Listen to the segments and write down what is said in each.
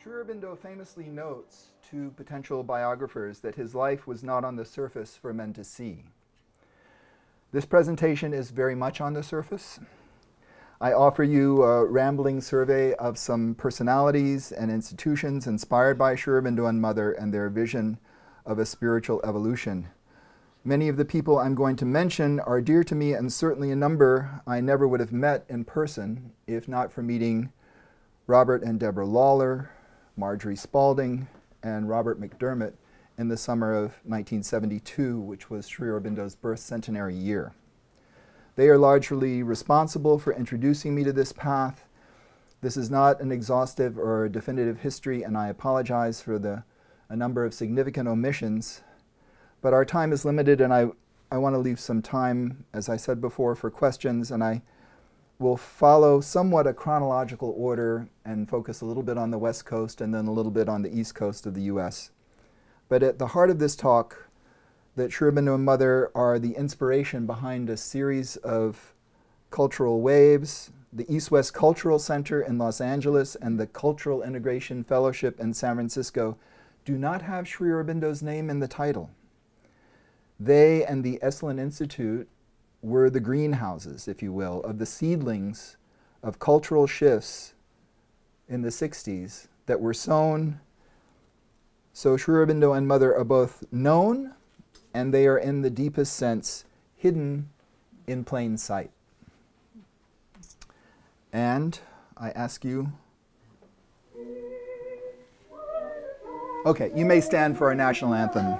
Sri Aurobindo famously notes to potential biographers that his life was not on the surface for men to see. This presentation is very much on the surface. I offer you a rambling survey of some personalities and institutions inspired by Sri Aurobindo and Mother and their vision of a spiritual evolution. Many of the people I'm going to mention are dear to me, and certainly a number I never would have met in person if not for meeting Robert and Deborah Lawler, Marjorie Spalding, and Robert McDermott in the summer of 1972, which was Sri Aurobindo's birth centenary year. They are largely responsible for introducing me to this path. This is not an exhaustive or definitive history, and I apologize for a number of significant omissions, but our time is limited, and I want to leave some time, as I said before, for questions, and I will follow somewhat a chronological order and focus a little bit on the West Coast and then a little bit on the East Coast of the US. But at the heart of this talk, that Sri Aurobindo and Mother are the inspiration behind a series of cultural waves. The East-West Cultural Center in Los Angeles and the Cultural Integration Fellowship in San Francisco do not have Sri Aurobindo's name in the title. They and the Esalen Institute were the greenhouses, if you will, of the seedlings of cultural shifts in the 60s that were sown. So Sri Aurobindo and Mother are both known, and they are in the deepest sense hidden in plain sight. And I ask you, okay, you may stand for our national anthem.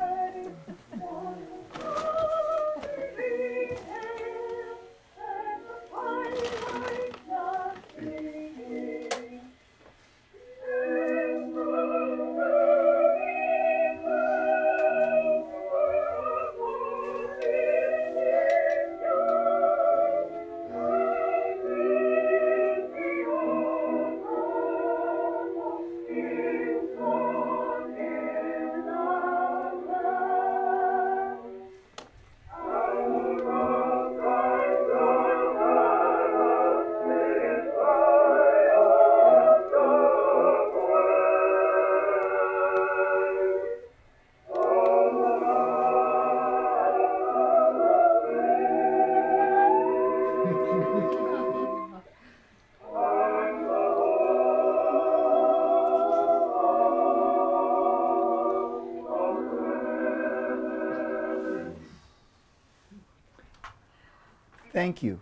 Thank you.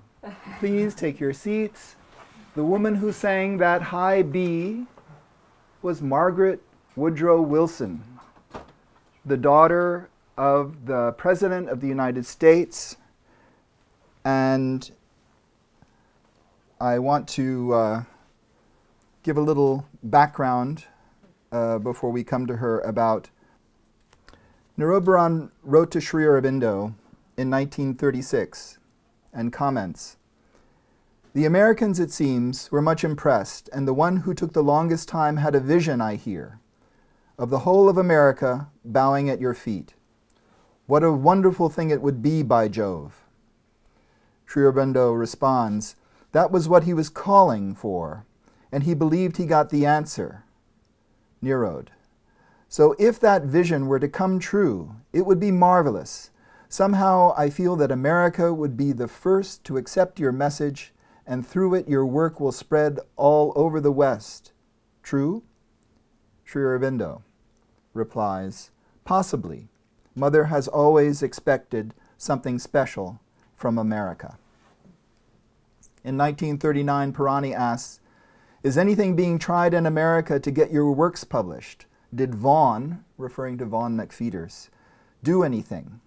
Please take your seats. The woman who sang that high B was Margaret Woodrow Wilson, the daughter of the President of the United States. And I want to give a little background before we come to her about Nirobaran wrote to Sri Aurobindo in 1936 and comments, "The Americans, it seems, were much impressed, and the one who took the longest time had a vision, I hear, of the whole of America bowing at your feet. What a wonderful thing it would be, by Jove." Sri Aurobindo responds, "That was what he was calling for, and he believed he got the answer." Nirod, "So if that vision were to come true, it would be marvelous. Somehow I feel that America would be the first to accept your message, and through it your work will spread all over the West. True?" Sri Aurobindo replies, "Possibly. Mother has always expected something special from America." In 1939, Pirani asks, "Is anything being tried in America to get your works published? Did Vaughan," referring to Vaughan McPheeters, "do anything?"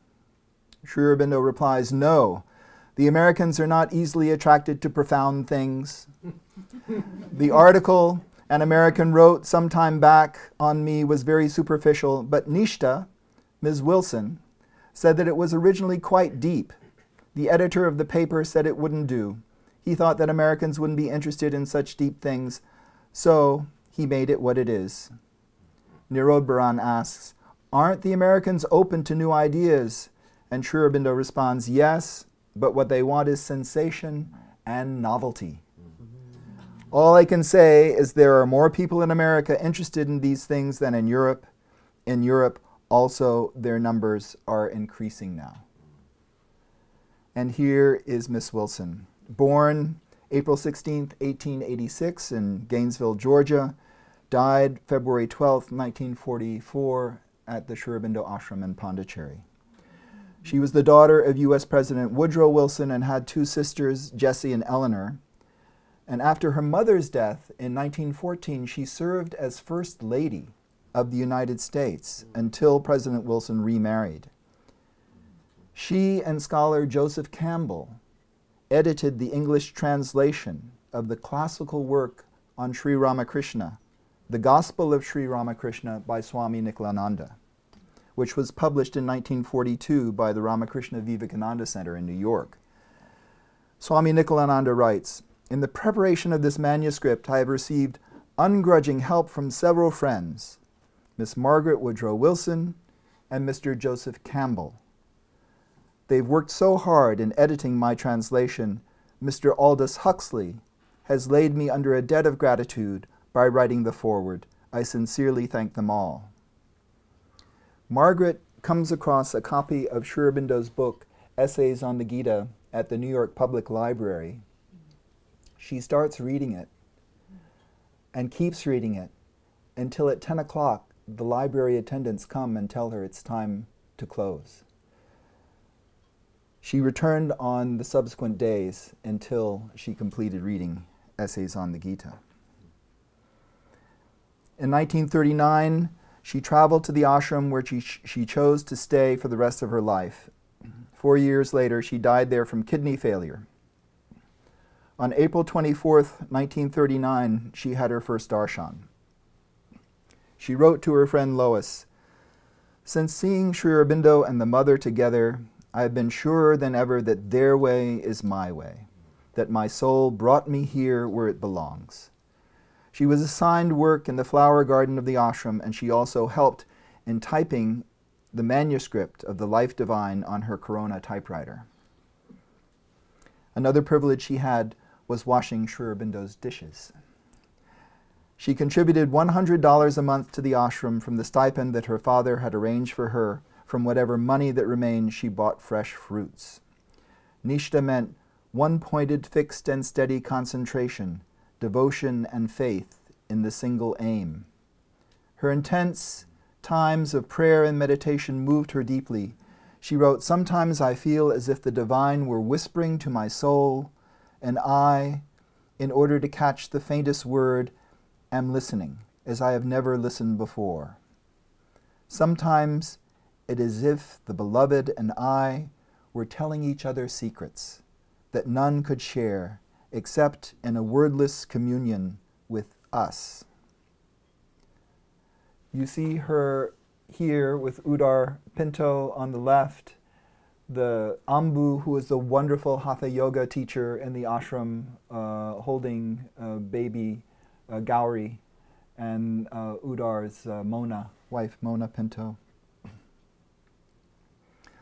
Sri Aurobindo replies, "No. The Americans are not easily attracted to profound things. The article an American wrote some time back on me was very superficial, but Nishta, Ms. Wilson, said that it was originally quite deep. The editor of the paper said it wouldn't do. He thought that Americans wouldn't be interested in such deep things, so he made it what it is." Nirodbaran asks, "Aren't the Americans open to new ideas?" And Sri Aurobindo responds, "Yes, but what they want is sensation and novelty." All I can say is there are more people in America interested in these things than in Europe. In Europe, also, their numbers are increasing now. And here is Miss Wilson, born April 16th, 1886 in Gainesville, Georgia, died February 12th, 1944 at the Sri Aurobindo Ashram in Pondicherry. She was the daughter of U.S. President Woodrow Wilson and had two sisters, Jessie and Eleanor. And after her mother's death in 1914, she served as First Lady of the United States until President Wilson remarried. She and scholar Joseph Campbell edited the English translation of the classical work on Sri Ramakrishna, The Gospel of Sri Ramakrishna by Swami Nikhilananda, which was published in 1942 by the Ramakrishna Vivekananda Center in New York. Swami Nikhilananda writes, "In the preparation of this manuscript, I have received ungrudging help from several friends, Miss Margaret Woodrow Wilson and Mr. Joseph Campbell. They've worked so hard in editing my translation, Mr. Aldous Huxley has laid me under a debt of gratitude by writing the foreword. I sincerely thank them all." Margaret comes across a copy of Sri Aurobindo's book, Essays on the Gita, at the New York Public Library. She starts reading it and keeps reading it until at 10 o'clock the library attendants come and tell her it's time to close. She returned on the subsequent days until she completed reading Essays on the Gita. In 1939, she traveled to the ashram where she chose to stay for the rest of her life. 4 years later, she died there from kidney failure. On April 24th, 1939, she had her first darshan. She wrote to her friend Lois, "Since seeing Sri Aurobindo and the mother together, I have been surer than ever that their way is my way, that my soul brought me here where it belongs." She was assigned work in the flower garden of the ashram, and she also helped in typing the manuscript of the Life Divine on her Corona typewriter. Another privilege she had was washing Sri Aurobindo's dishes. She contributed $100 a month to the ashram from the stipend that her father had arranged for her. From whatever money that remained, she bought fresh fruits. Nishta meant one-pointed, fixed and steady concentration, devotion and faith in the single aim. Her intense times of prayer and meditation moved her deeply. She wrote, "Sometimes I feel as if the divine were whispering to my soul, and I, in order to catch the faintest word, am listening, as I have never listened before. Sometimes it is as if the beloved and I were telling each other secrets that none could share except in a wordless communion with us." You see her here with Udar Pinto on the left, the Ambu, who is the wonderful Hatha Yoga teacher in the ashram, holding baby Gauri, and Udar's Mona, wife Mona Pinto.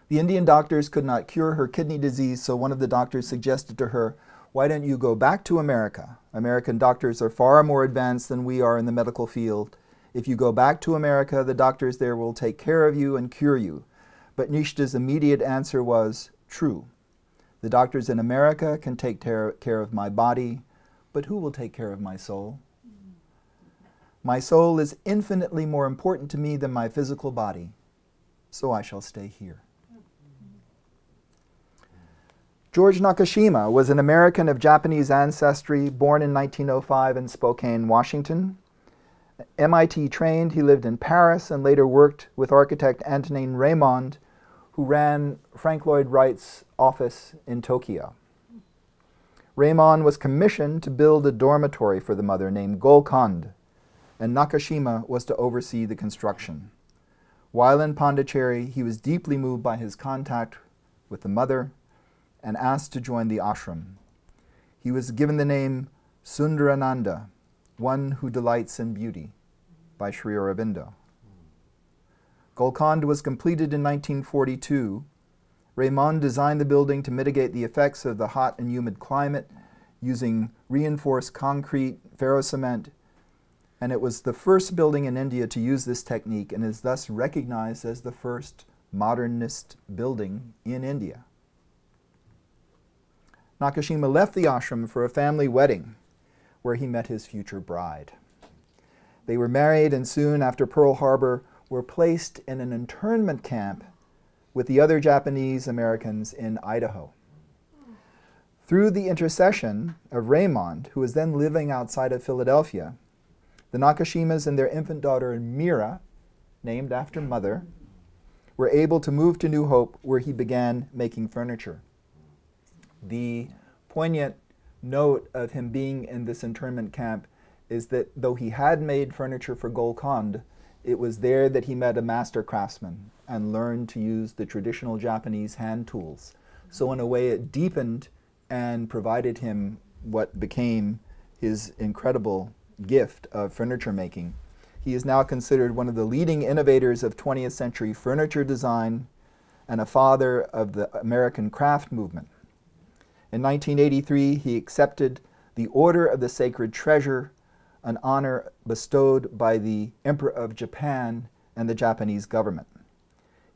The Indian doctors could not cure her kidney disease, so one of the doctors suggested to her, "Why don't you go back to America? American doctors are far more advanced than we are in the medical field. If you go back to America, the doctors there will take care of you and cure you." But Nishta's immediate answer was, "True. The doctors in America can take care of my body, but who will take care of my soul? My soul is infinitely more important to me than my physical body, so I shall stay here." George Nakashima was an American of Japanese ancestry, born in 1905 in Spokane, Washington. MIT trained, he lived in Paris and later worked with architect Antonin Raymond, who ran Frank Lloyd Wright's office in Tokyo. Raymond was commissioned to build a dormitory for the mother named Golconde, and Nakashima was to oversee the construction. While in Pondicherry, he was deeply moved by his contact with the mother and asked to join the ashram. He was given the name Sundarananda, one who delights in beauty, by Sri Aurobindo. Golconde was completed in 1942. Raymond designed the building to mitigate the effects of the hot and humid climate using reinforced concrete, ferrocement, and it was the first building in India to use this technique and is thus recognized as the first modernist building in India. Nakashima left the ashram for a family wedding where he met his future bride. They were married and soon after Pearl Harbor were placed in an internment camp with the other Japanese Americans in Idaho. Through the intercession of Raymond, who was then living outside of Philadelphia, the Nakashimas and their infant daughter Mira, named after mother, were able to move to New Hope, where he began making furniture. The poignant note of him being in this internment camp is that though he had made furniture for Golconde, it was there that he met a master craftsman and learned to use the traditional Japanese hand tools. So in a way it deepened and provided him what became his incredible gift of furniture making. He is now considered one of the leading innovators of 20th century furniture design and a father of the American craft movement. In 1983, he accepted the Order of the Sacred Treasure, an honor bestowed by the Emperor of Japan and the Japanese government.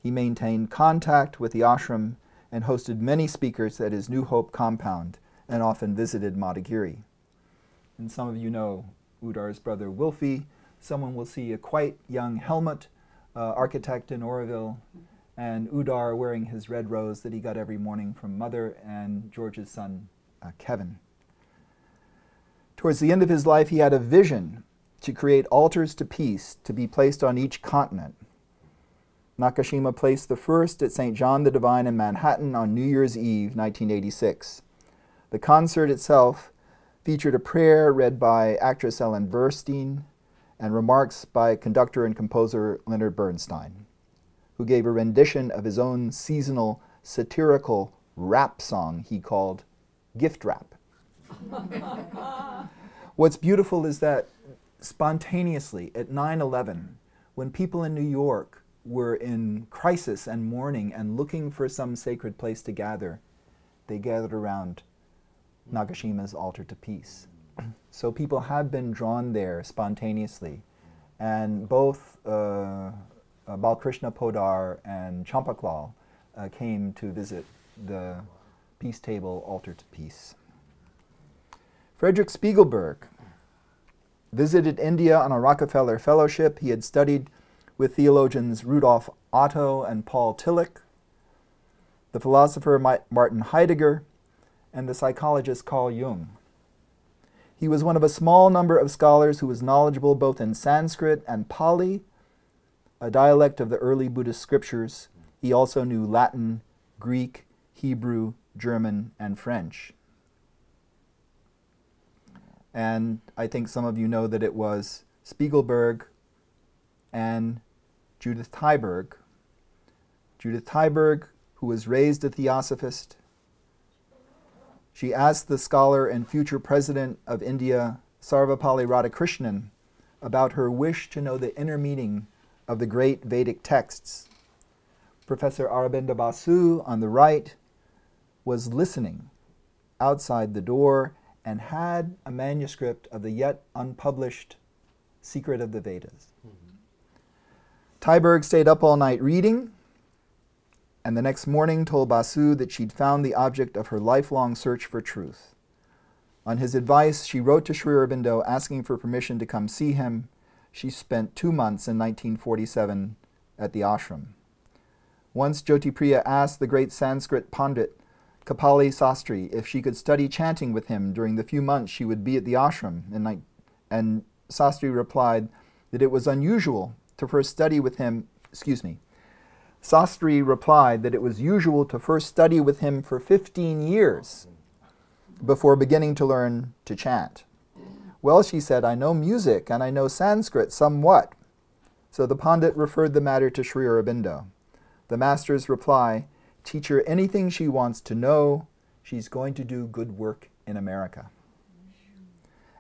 He maintained contact with the ashram and hosted many speakers at his New Hope compound and often visited Madhugiri. And some of you know Udar's brother Wilfie. Someone will see a quite young Helmut, architect in Oroville, and Udar wearing his red rose that he got every morning from mother and George's son, Kevin. Towards the end of his life, he had a vision to create altars to peace to be placed on each continent. Nakashima placed the first at St. John the Divine in Manhattan on New Year's Eve, 1986. The concert itself featured a prayer read by actress Ellen Burstyn and remarks by conductor and composer Leonard Bernstein, who gave a rendition of his own seasonal satirical rap song he called Gift Rap. What's beautiful is that spontaneously at 9/11, when people in New York were in crisis and mourning and looking for some sacred place to gather, they gathered around Nakashima's altar to peace. So people have been drawn there spontaneously, and both Balkrishna Podar and Champaklal came to visit the Peace Table altar to peace. Frederick Spiegelberg visited India on a Rockefeller Fellowship. He had studied with theologians Rudolf Otto and Paul Tillich, the philosopher Martin Heidegger, and the psychologist Carl Jung. He was one of a small number of scholars who was knowledgeable both in Sanskrit and Pali, a dialect of the early Buddhist scriptures. He also knew Latin, Greek, Hebrew, German, and French. And I think some of you know that it was Spiegelberg and Judith Tyberg. Judith Tyberg, who was raised a theosophist, she asked the scholar and future president of India, Sarvapalli Radhakrishnan, about her wish to know the inner meaning of the great Vedic texts. Professor Aurobindo Basu, on the right, was listening outside the door and had a manuscript of the yet unpublished Secret of the Vedas. Tyberg stayed up all night reading, and the next morning told Basu that she'd found the object of her lifelong search for truth. On his advice, she wrote to Sri Aurobindo asking for permission to come see him. She spent 2 months in 1947 at the ashram. Once Jyotipriya asked the great Sanskrit Pandit Kapali Sastri if she could study chanting with him during the few months she would be at the ashram, and Sastri replied that it was unusual to first study with him, Sastri replied that it was usual to first study with him for 15 years before beginning to learn to chant. Well, she said, I know music and I know Sanskrit somewhat. So the Pandit referred the matter to Sri Aurobindo. The master's reply, teach her anything she wants to know, she's going to do good work in America.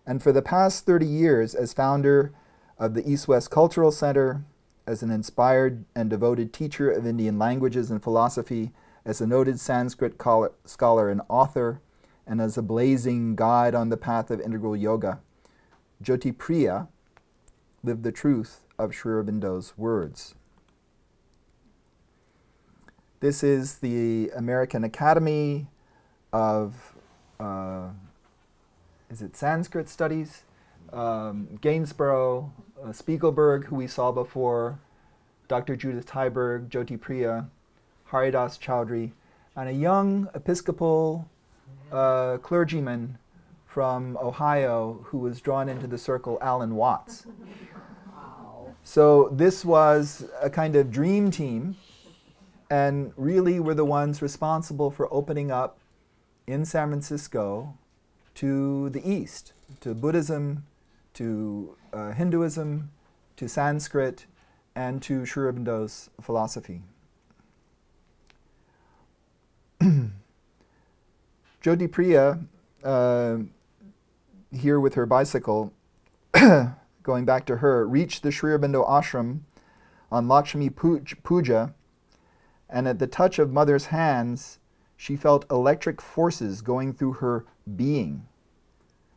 And for the past 30 years, as founder of the East-West Cultural Center, as an inspired and devoted teacher of Indian languages and philosophy, as a noted Sanskrit scholar and author, and as a blazing guide on the path of integral yoga, Jyoti Priya lived the truth of Sri Aurobindo's words. This is the American Academy of, is it Sanskrit Studies? Gainsborough, Spiegelberg, who we saw before, Dr. Judith Tyberg, Jyoti Priya, Haridas Chaudhary, and a young Episcopal clergyman from Ohio who was drawn into the circle, Alan Watts. Wow. So this was a kind of dream team, and really were the ones responsible for opening up in San Francisco to the East, to Buddhism, to Hinduism, to Sanskrit, and to Sri Aurobindo's philosophy. Jyoti Priya, here with her bicycle, going back to her, reached the Sri Aurobindo ashram on Lakshmi Puja, and at the touch of Mother's hands, she felt electric forces going through her being.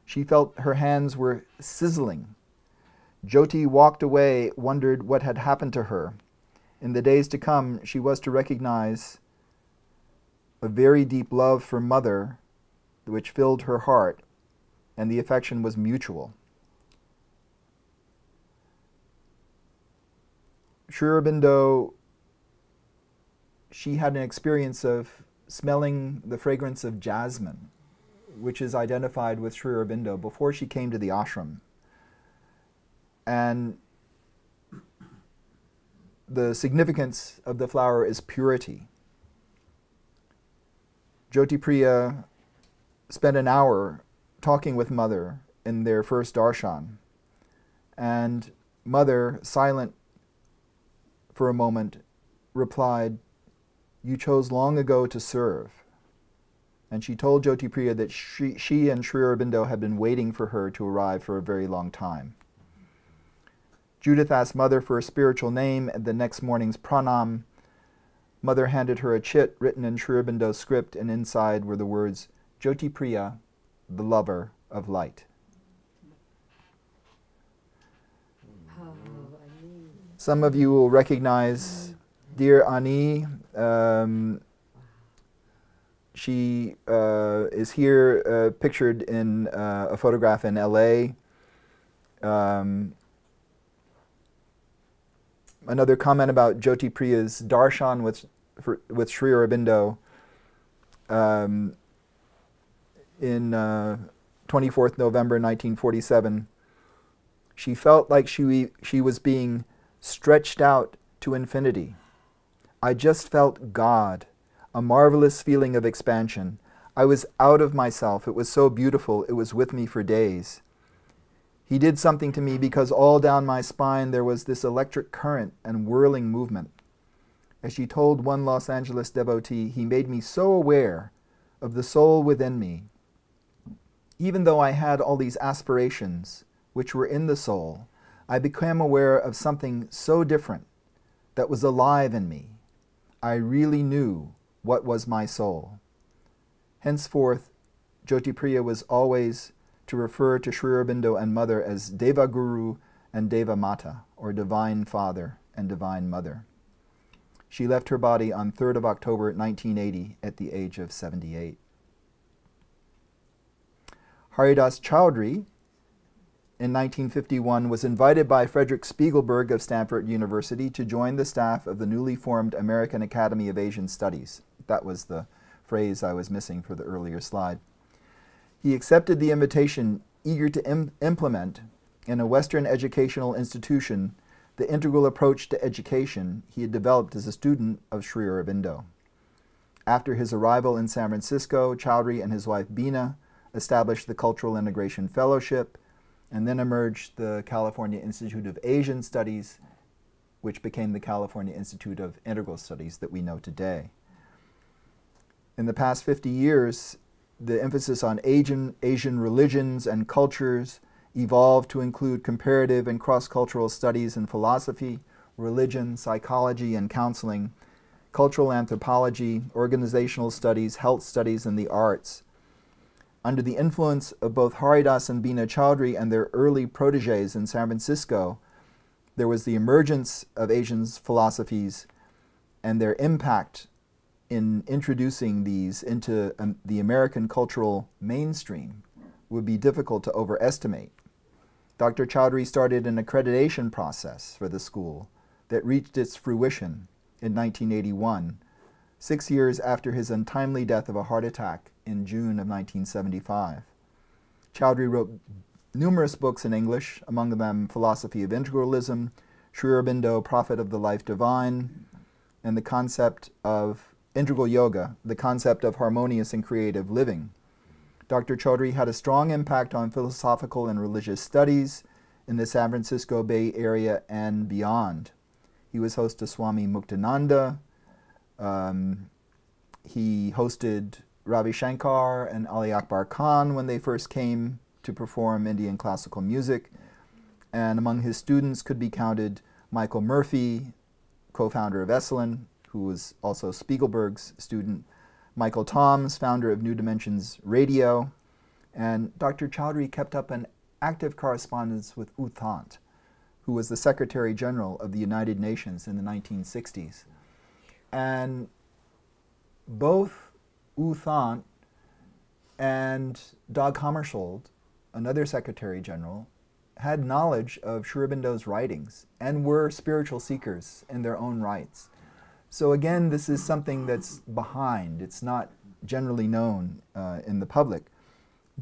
She felt her hands were sizzling. Jyoti walked away, wondered what had happened to her. In the days to come, she was to recognize a very deep love for Mother, which filled her heart, and the affection was mutual. Sri Aurobindo, she had an experience of smelling the fragrance of jasmine, which is identified with Sri Aurobindo before she came to the ashram. And the significance of the flower is purity. Jyoti Priya spent an hour talking with Mother in their first darshan, and Mother, silent for a moment, replied, "You chose long ago to serve." And she told Jyoti Priya that she and Sri Aurobindo had been waiting for her to arrive for a very long time. Judith asked Mother for a spiritual name at the next morning's pranam. Mother handed her a chit written in Sri Aurobindo's script, and inside were the words, Jyoti Priya, the lover of light. Some of you will recognize dear Ani. She is here pictured in a photograph in LA. Another comment about Jyoti Priya's darshan with Sri Aurobindo in 24th November 1947. She felt like she was being stretched out to infinity. I just felt God, a marvelous feeling of expansion. I was out of myself. It was so beautiful. It was with me for days. He did something to me because all down my spine there was this electric current and whirling movement. As she told one Los Angeles devotee, he made me so aware of the soul within me. Even though I had all these aspirations, which were in the soul, I became aware of something so different that was alive in me. I really knew what was my soul. Henceforth, Jyoti Priya was always to refer to Sri Aurobindo and Mother as Deva Guru and Deva Mata, or Divine Father and Divine Mother. She left her body on 3rd of October 1980 at the age of 78. Haridas Chaudhary, in 1951, was invited by Frederick Spiegelberg of Stanford University to join the staff of the newly formed American Academy of Asian Studies. That was the phrase I was missing for the earlier slide. He accepted the invitation, eager to implement in a Western educational institution the integral approach to education he had developed as a student of Sri Aurobindo. After his arrival in San Francisco, Chaudhary and his wife Bina established the Cultural Integration Fellowship, and then emerged the California Institute of Asian Studies, which became the California Institute of Integral Studies that we know today. In the past 50 years, the emphasis on Asian religions and cultures evolved to include comparative and cross-cultural studies in philosophy, religion, psychology, and counseling, cultural anthropology, organizational studies, health studies, and the arts. Under the influence of both Haridas and Bina Chaudhary and their early proteges in San Francisco, there was the emergence of Asian philosophies, and their impact in introducing these into the American cultural mainstream would be difficult to overestimate. Dr. Chaudhary started an accreditation process for the school that reached its fruition in 1981, 6 years after his untimely death of a heart attack in June of 1975. Chaudhary wrote numerous books in English, among them Philosophy of Integralism, Sri Aurobindo, Prophet of the Life Divine, and the concept of integral yoga, the concept of harmonious and creative living. Dr. Chaudhary had a strong impact on philosophical and religious studies in the San Francisco Bay Area and beyond. He was host to Swami Muktananda. He hosted Ravi Shankar and Ali Akbar Khan when they first came to perform Indian classical music. And among his students could be counted Michael Murphy, co-founder of Esalen, who was also Spiegelberg's student, Michael Toms, founder of New Dimensions Radio, and Dr. Chaudhary kept up an active correspondence with U Thant, who was the Secretary General of the United Nations in the 1960s. And both U Thant and Dag Hammarskjöld, another Secretary General, had knowledge of Sri Aurobindo's writings and were spiritual seekers in their own rights. So again, this is something that's behind. It's not generally known in the public,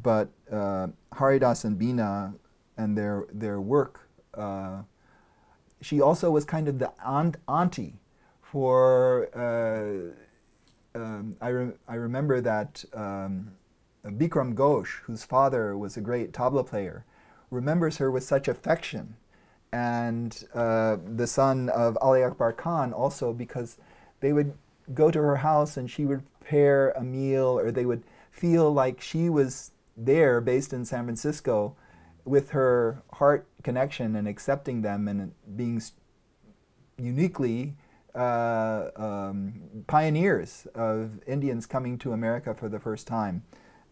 but Haridas and Bina and their work, she also was kind of the auntie for, I remember that Bikram Ghosh, whose father was a great tabla player, remembers her with such affection. And the son of Ali Akbar Khan also, because they would go to her house and she would prepare a meal, or they would feel like she was there, based in San Francisco, with her heart connection and accepting them and being uniquely pioneers of Indians coming to America for the first time.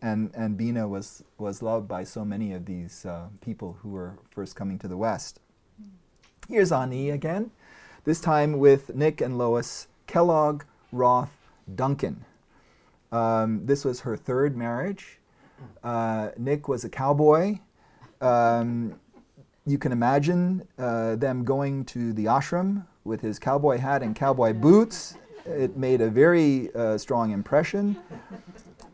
And Bina was loved by so many of these people who were first coming to the West. Here's Ani again, this time with Nick and Lois Kellogg Roth Duncan. This was her third marriage. Nick was a cowboy. You can imagine them going to the ashram with his cowboy hat and cowboy boots. It made a very strong impression.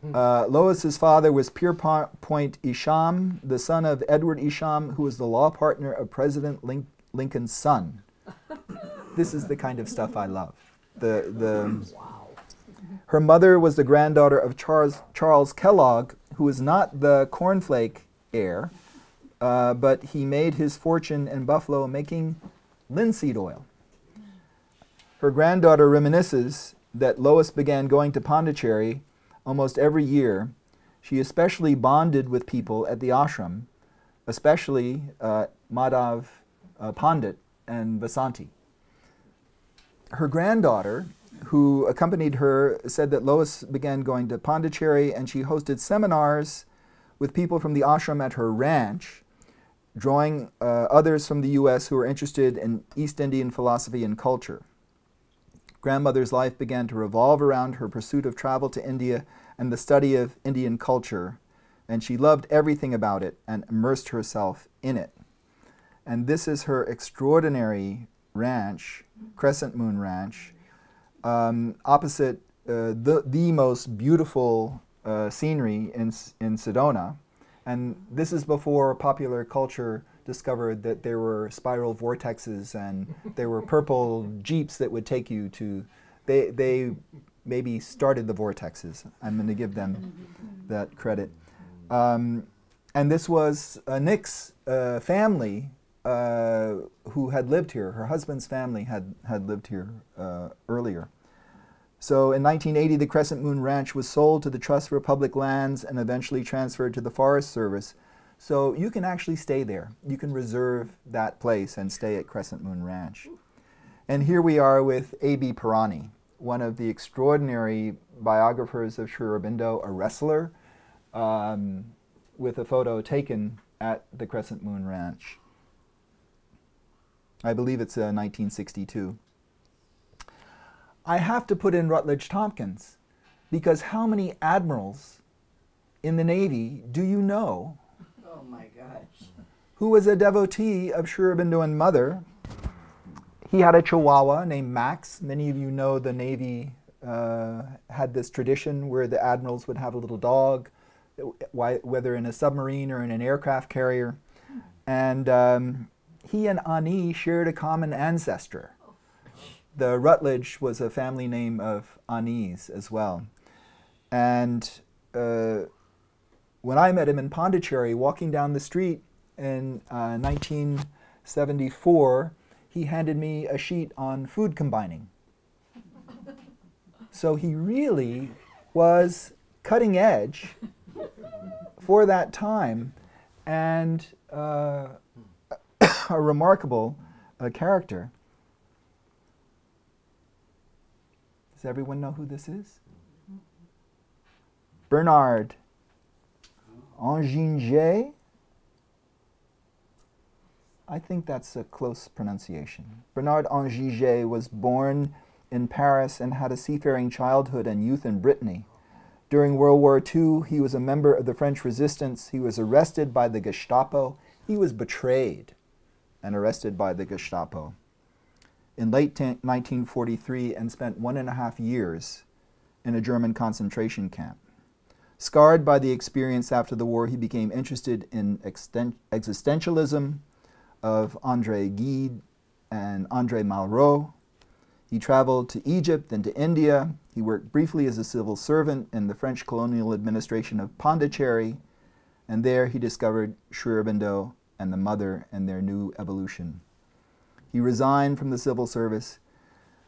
Lois's father was Pierpont Isham, the son of Edward Isham, who was the law partner of President Lincoln's son. This is the kind of stuff I love. Her mother was the granddaughter of Charles Kellogg, who was not the cornflake heir, but he made his fortune in Buffalo making linseed oil. Her granddaughter reminisces that Lois began going to Pondicherry almost every year. She especially bonded with people at the ashram, especially Madhav Pandit and Vasanti. Her granddaughter, who accompanied her, said that Lois began going to Pondicherry and she hosted seminars with people from the ashram at her ranch, drawing others from the U.S. who were interested in East Indian philosophy and culture. Grandmother's life began to revolve around her pursuit of travel to India and the study of Indian culture, and she loved everything about it and immersed herself in it. And this is her extraordinary ranch, Crescent Moon Ranch, opposite the most beautiful scenery in Sedona. And this is before popular culture discovered that there were spiral vortexes and there were purple jeeps that would take you to, they maybe started the vortexes. I'm going to give them that credit. And this was Nick's family who had lived here. Her husband's family had lived here earlier. So in 1980, the Crescent Moon Ranch was sold to the Trust for Public Lands and eventually transferred to the Forest Service. So you can actually stay there. You can reserve that place and stay at Crescent Moon Ranch. And here we are with A.B. Pirani, one of the extraordinary biographers of Sri Aurobindo, a wrestler, with a photo taken at the Crescent Moon Ranch. I believe it's 1962. I have to put in Rutledge Tompkins, because how many admirals in the Navy do you know? Oh my gosh. Who was a devotee of Sri Aurobindo and Mother? He had a Chihuahua named Max. Many of you know the Navy had this tradition where the admirals would have a little dog, whether in a submarine or in an aircraft carrier. And he and Ani shared a common ancestor. The Rutledge was a family name of Ani's as well. And when I met him in Pondicherry, walking down the street in 1974, he handed me a sheet on food combining. So he really was cutting edge for that time, and a remarkable character. Does everyone know who this is? Bernard Anginger. I think that's a close pronunciation. Bernard Anginger was born in Paris and had a seafaring childhood and youth in Brittany. During World War II, he was a member of the French resistance. He was arrested by the Gestapo. He was betrayed and arrested by the Gestapo in late 1943 and spent 1.5 years in a German concentration camp. Scarred by the experience after the war, he became interested in existentialism of André Gide and André Malraux. He traveled to Egypt and to India. He worked briefly as a civil servant in the French colonial administration of Pondicherry, and there he discovered Sri Aurobindo and the Mother and their new evolution. He resigned from the civil service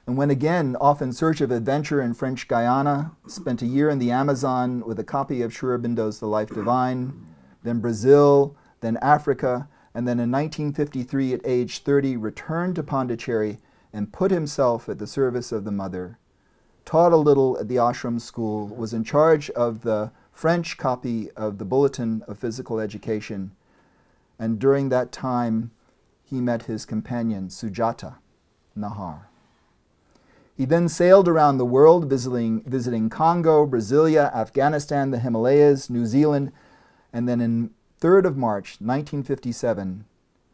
and went again off in search of adventure in French Guiana, spent a year in the Amazon with a copy of Sri Aurobindo's The Life Divine, then Brazil, then Africa, and then in 1953 at age 30 returned to Pondicherry and put himself at the service of the Mother, taught a little at the ashram school, was in charge of the French copy of the Bulletin of Physical Education, and during that time he met his companion Sujata Nahar. He then sailed around the world, visiting Congo, Brasilia, Afghanistan, the Himalayas, New Zealand, and then in 3rd of March, 1957,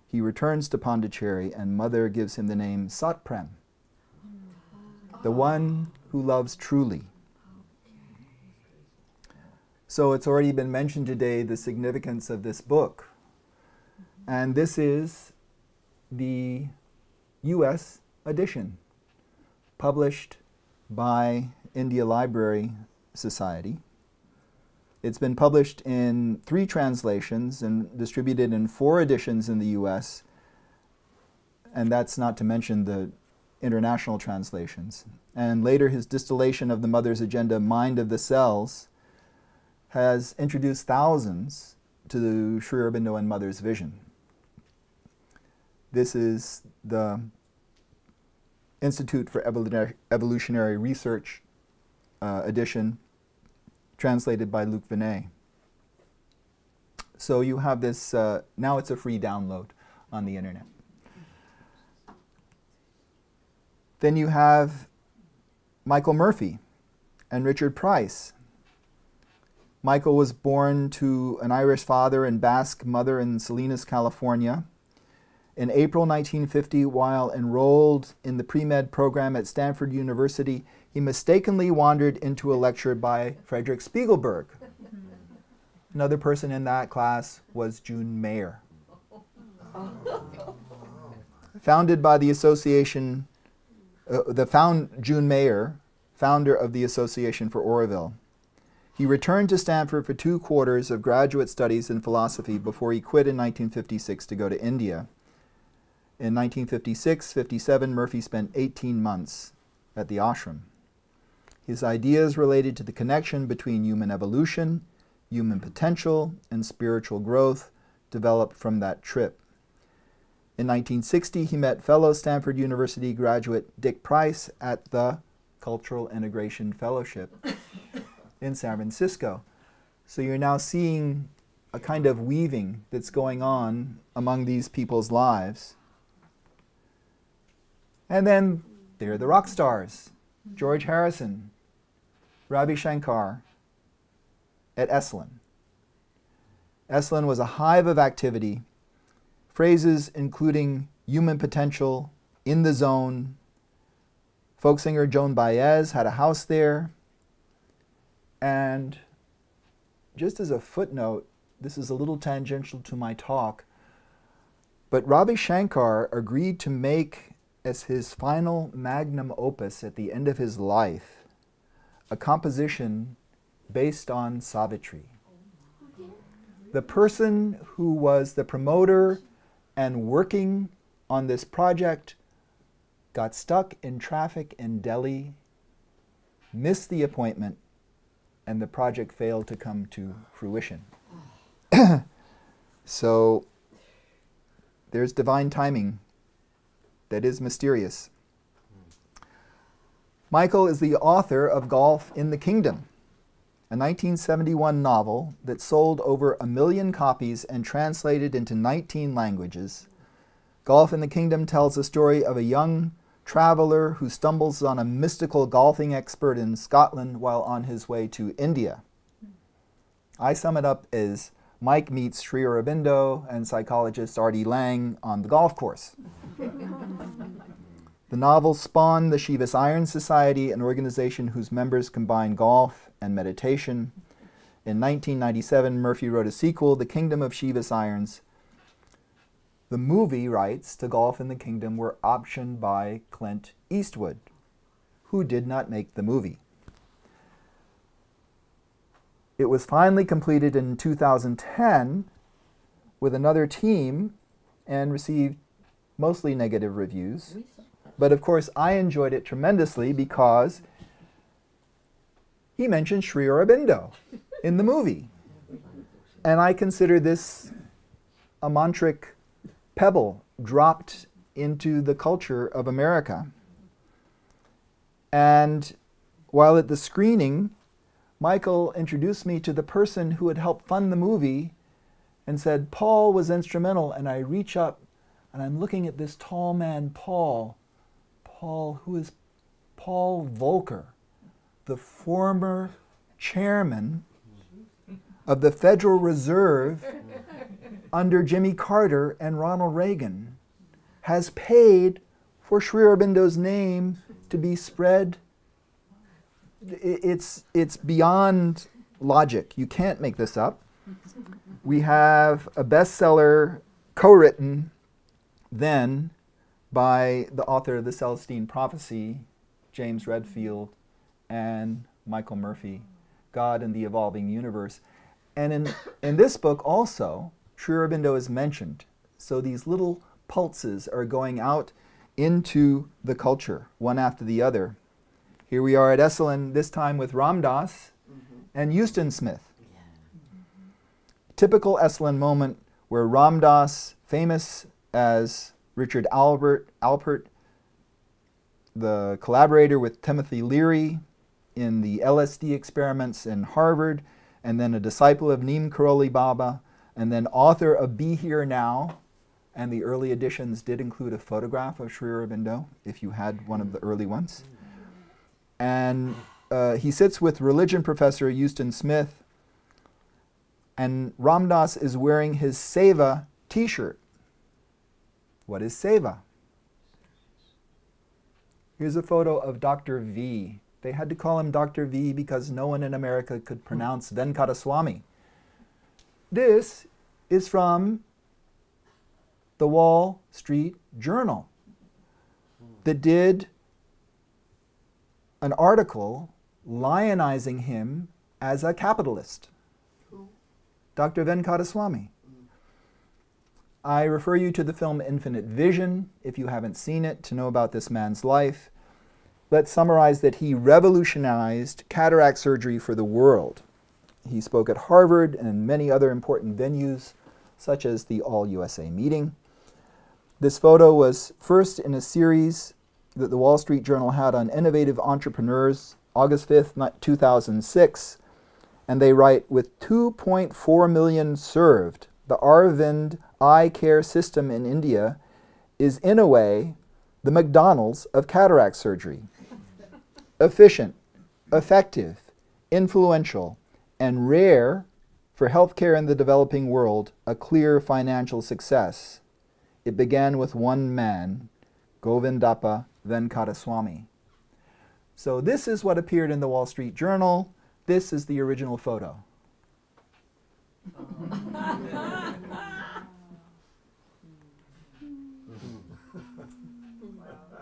he returns to Pondicherry and Mother gives him the name Satprem, the one who loves truly. So it's already been mentioned today, the significance of this book. And this is the US edition, published by India Library Society. It's been published in 3 translations and distributed in 4 editions in the US, and that's not to mention the international translations. And later his distillation of the Mother's agenda, Mind of the Cells, has introduced thousands to the Sri Aurobindo and Mother's vision. This is the Institute for Evolutionary Research edition, translated by Luc Vinet. So you have this, now it's a free download on the internet. Then you have Michael Murphy and Richard Price. Michael was born to an Irish father and Basque mother in Salinas, California. In April 1950, while enrolled in the pre-med program at Stanford University, he mistakenly wandered into a lecture by Frederick Spiegelberg. Another person in that class was June Mayer. Founded by the association, June Mayer, founder of the Association for Oroville. He returned to Stanford for 2 quarters of graduate studies in philosophy before he quit in 1956 to go to India. In 1956-57, Murphy spent 18 months at the ashram. His ideas related to the connection between human evolution, human potential, and spiritual growth developed from that trip. In 1960, he met fellow Stanford University graduate Dick Price at the Cultural Integration Fellowship in San Francisco. So you're now seeing a kind of weaving that's going on among these people's lives. And then there are the rock stars, George Harrison, Ravi Shankar, at Esalen. Esalen was a hive of activity, phrases including human potential, in the zone. Folk singer Joan Baez had a house there. And just as a footnote, this is a little tangential to my talk, but Ravi Shankar agreed to make as his final magnum opus at the end of his life a composition based on Savitri. The person who was the promoter and working on this project got stuck in traffic in Delhi, missed the appointment, and the project failed to come to fruition. So there's divine timing that is mysterious. Michael is the author of Golf in the Kingdom, a 1971 novel that sold over 1 million copies and translated into 19 languages. Golf in the Kingdom tells the story of a young traveler who stumbles on a mystical golfing expert in Scotland while on his way to India. I sum it up as Mike meets Sri Aurobindo and psychologist R.D. Lang on the golf course. The novel spawned the Shiva's Iron Society, an organization whose members combine golf and meditation. In 1997, Murphy wrote a sequel, The Kingdom of Shiva's Irons. The movie rights to Golf in the Kingdom were optioned by Clint Eastwood, who did not make the movie. It was finally completed in 2010 with another team and received mostly negative reviews. But of course, I enjoyed it tremendously because he mentioned Sri Aurobindo in the movie. And I consider this a mantric pebble dropped into the culture of America. And while at the screening, Michael introduced me to the person who had helped fund the movie and said, Paul was instrumental. And I reach up and I'm looking at this tall man, Paul, who is Paul Volcker, the former chairman of the Federal Reserve under Jimmy Carter and Ronald Reagan, has paid for Sri Aurobindo's name to be spread. It's beyond logic. You can't make this up. We have a bestseller co-written then by the author of The Celestine Prophecy, James Redfield, and Michael Murphy, God and the Evolving Universe. And in this book also, Sri Aurobindo is mentioned. So these little pulses are going out into the culture, one after the other. Here we are at Esalen, this time with Ram Dass and Houston Smith. Typical Esalen moment where Ram Dass, famous as Richard Alpert, the collaborator with Timothy Leary in the LSD experiments in Harvard, and then a disciple of Neem Karoli Baba, and then author of Be Here Now, and the early editions did include a photograph of Sri Aurobindo, if you had one of the early ones. And he sits with religion professor Houston Smith, and Ram Dass is wearing his Seva t-shirt. What is Seva? Here's a photo of Dr. V. They had to call him Dr. V because no one in America could pronounce Venkataswamy. This is from the Wall Street Journal that did an article lionizing him as a capitalist. Dr. Venkataswamy. I refer you to the film Infinite Vision, if you haven't seen it, to know about this man's life. Let's summarize that he revolutionized cataract surgery for the world. He spoke at Harvard and many other important venues, such as the All-USA meeting. This photo was first in a series that the Wall Street Journal had on innovative entrepreneurs, August 5th, 2006. And they write, with 2.4 million served, the Aurobindo eye care system in India is in a way the McDonald's of cataract surgery. Efficient, effective, influential, and rare for healthcare in the developing world, a clear financial success. It began with one man, Govindappa Venkataswamy. So this is what appeared in the Wall Street Journal. This is the original photo.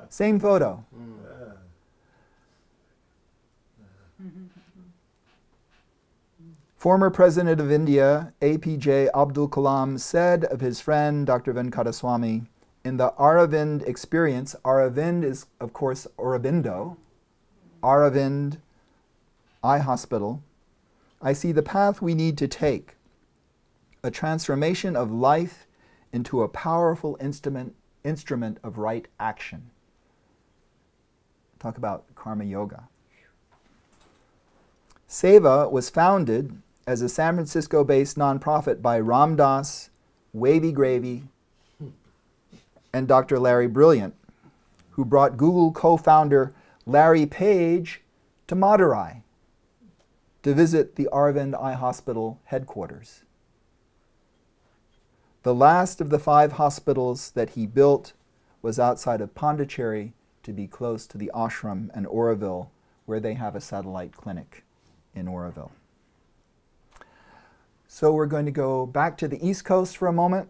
Same photo. Former President of India, APJ Abdul Kalam, said of his friend, Dr. Venkataswamy, in the Aurobindo experience, Aurobindo is, of course, Aurobindo, Aurobindo Eye Hospital, I see the path we need to take, a transformation of life into a powerful instrument of right action. Talk about karma yoga. Seva was founded as a San Francisco-based nonprofit by Ram Dass, Wavy Gravy, and Dr. Larry Brilliant, who brought Google co-founder Larry Page to Madurai to visit the Aurobindo Eye Hospital headquarters. The last of the 5 hospitals that he built was outside of Pondicherry to be close to the ashram and Oroville, where they have a satellite clinic in Oroville. So we're going to go back to the East Coast for a moment.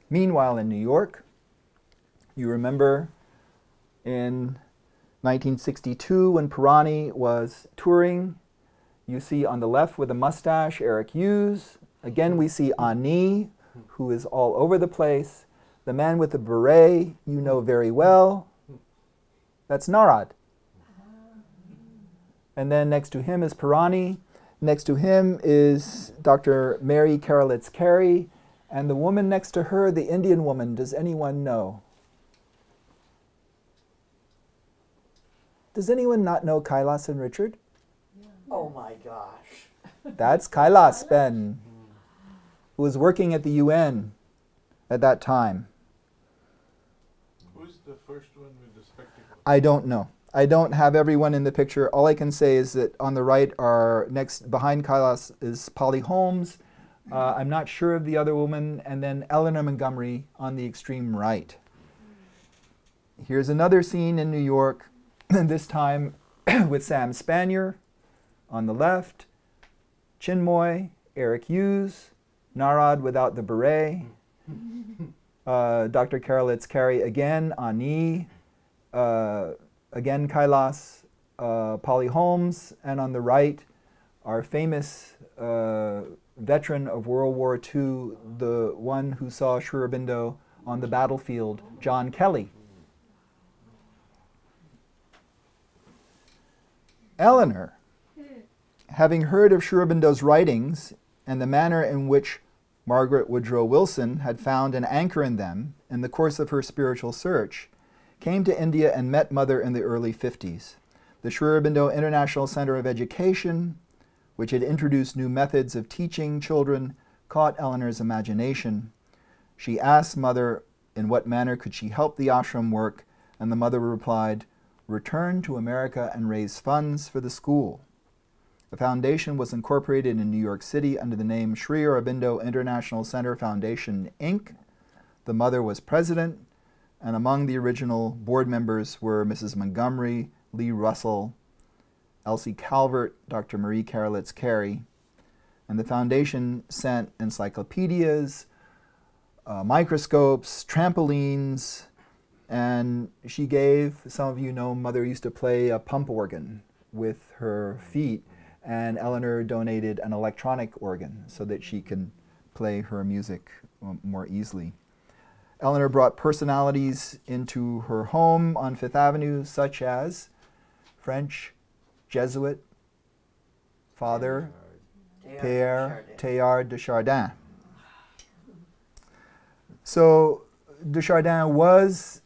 Meanwhile, in New York, you remember in 1962 when Pirani was touring, you see on the left with a mustache Eric Hughes. Again, we see Ani, who is all over the place. The man with the beret, you know very well. That's Narad. And then next to him is Pirani. Next to him is Dr. Mary Karolitz Carey. And the woman next to her, the Indian woman, does anyone know? Does anyone not know Kailas and Richard? Oh my gosh. That's Kailas Ben, who was working at the UN at that time. Who's the first one with the spectacles? I don't know. I don't have everyone in the picture. All I can say is that on the right are behind Kailas is Polly Holmes. I'm not sure of the other woman, and then Eleanor Montgomery on the extreme right. Here's another scene in New York, this time with Sam Spanier on the left, Chinmoy, Eric Hughes, Narad without the beret, Dr. Karolitz Carey again, Ani, again Kailas, Polly Holmes, and on the right, our famous veteran of World War II, the one who saw Sri Aurobindo on the battlefield, John Kelly. Eleanor, having heard of Sri Aurobindo's writings and the manner in which Margaret Woodrow Wilson had found an anchor in them in the course of her spiritual search, came to India and met Mother in the early 50s. The Sri Aurobindo International Center of Education, which had introduced new methods of teaching children, caught Eleanor's imagination. She asked Mother in what manner could she help the ashram work, and the mother replied, "Return to America and raise funds for the school." The foundation was incorporated in New York City under the name Sri Aurobindo International Center Foundation, Inc. The mother was president, and among the original board members were Mrs. Montgomery, Lee Russell, Elsie Calvert, Dr. Marie Karolitz Carey, and the foundation sent encyclopedias, microscopes, trampolines, and she gave, some of you know, Mother used to play a pump organ with her feet, and Eleanor donated an electronic organ so that she can play her music more easily. Eleanor brought personalities into her home on Fifth Avenue, such as French Jesuit Father Père Teilhard de Chardin. So de Chardin was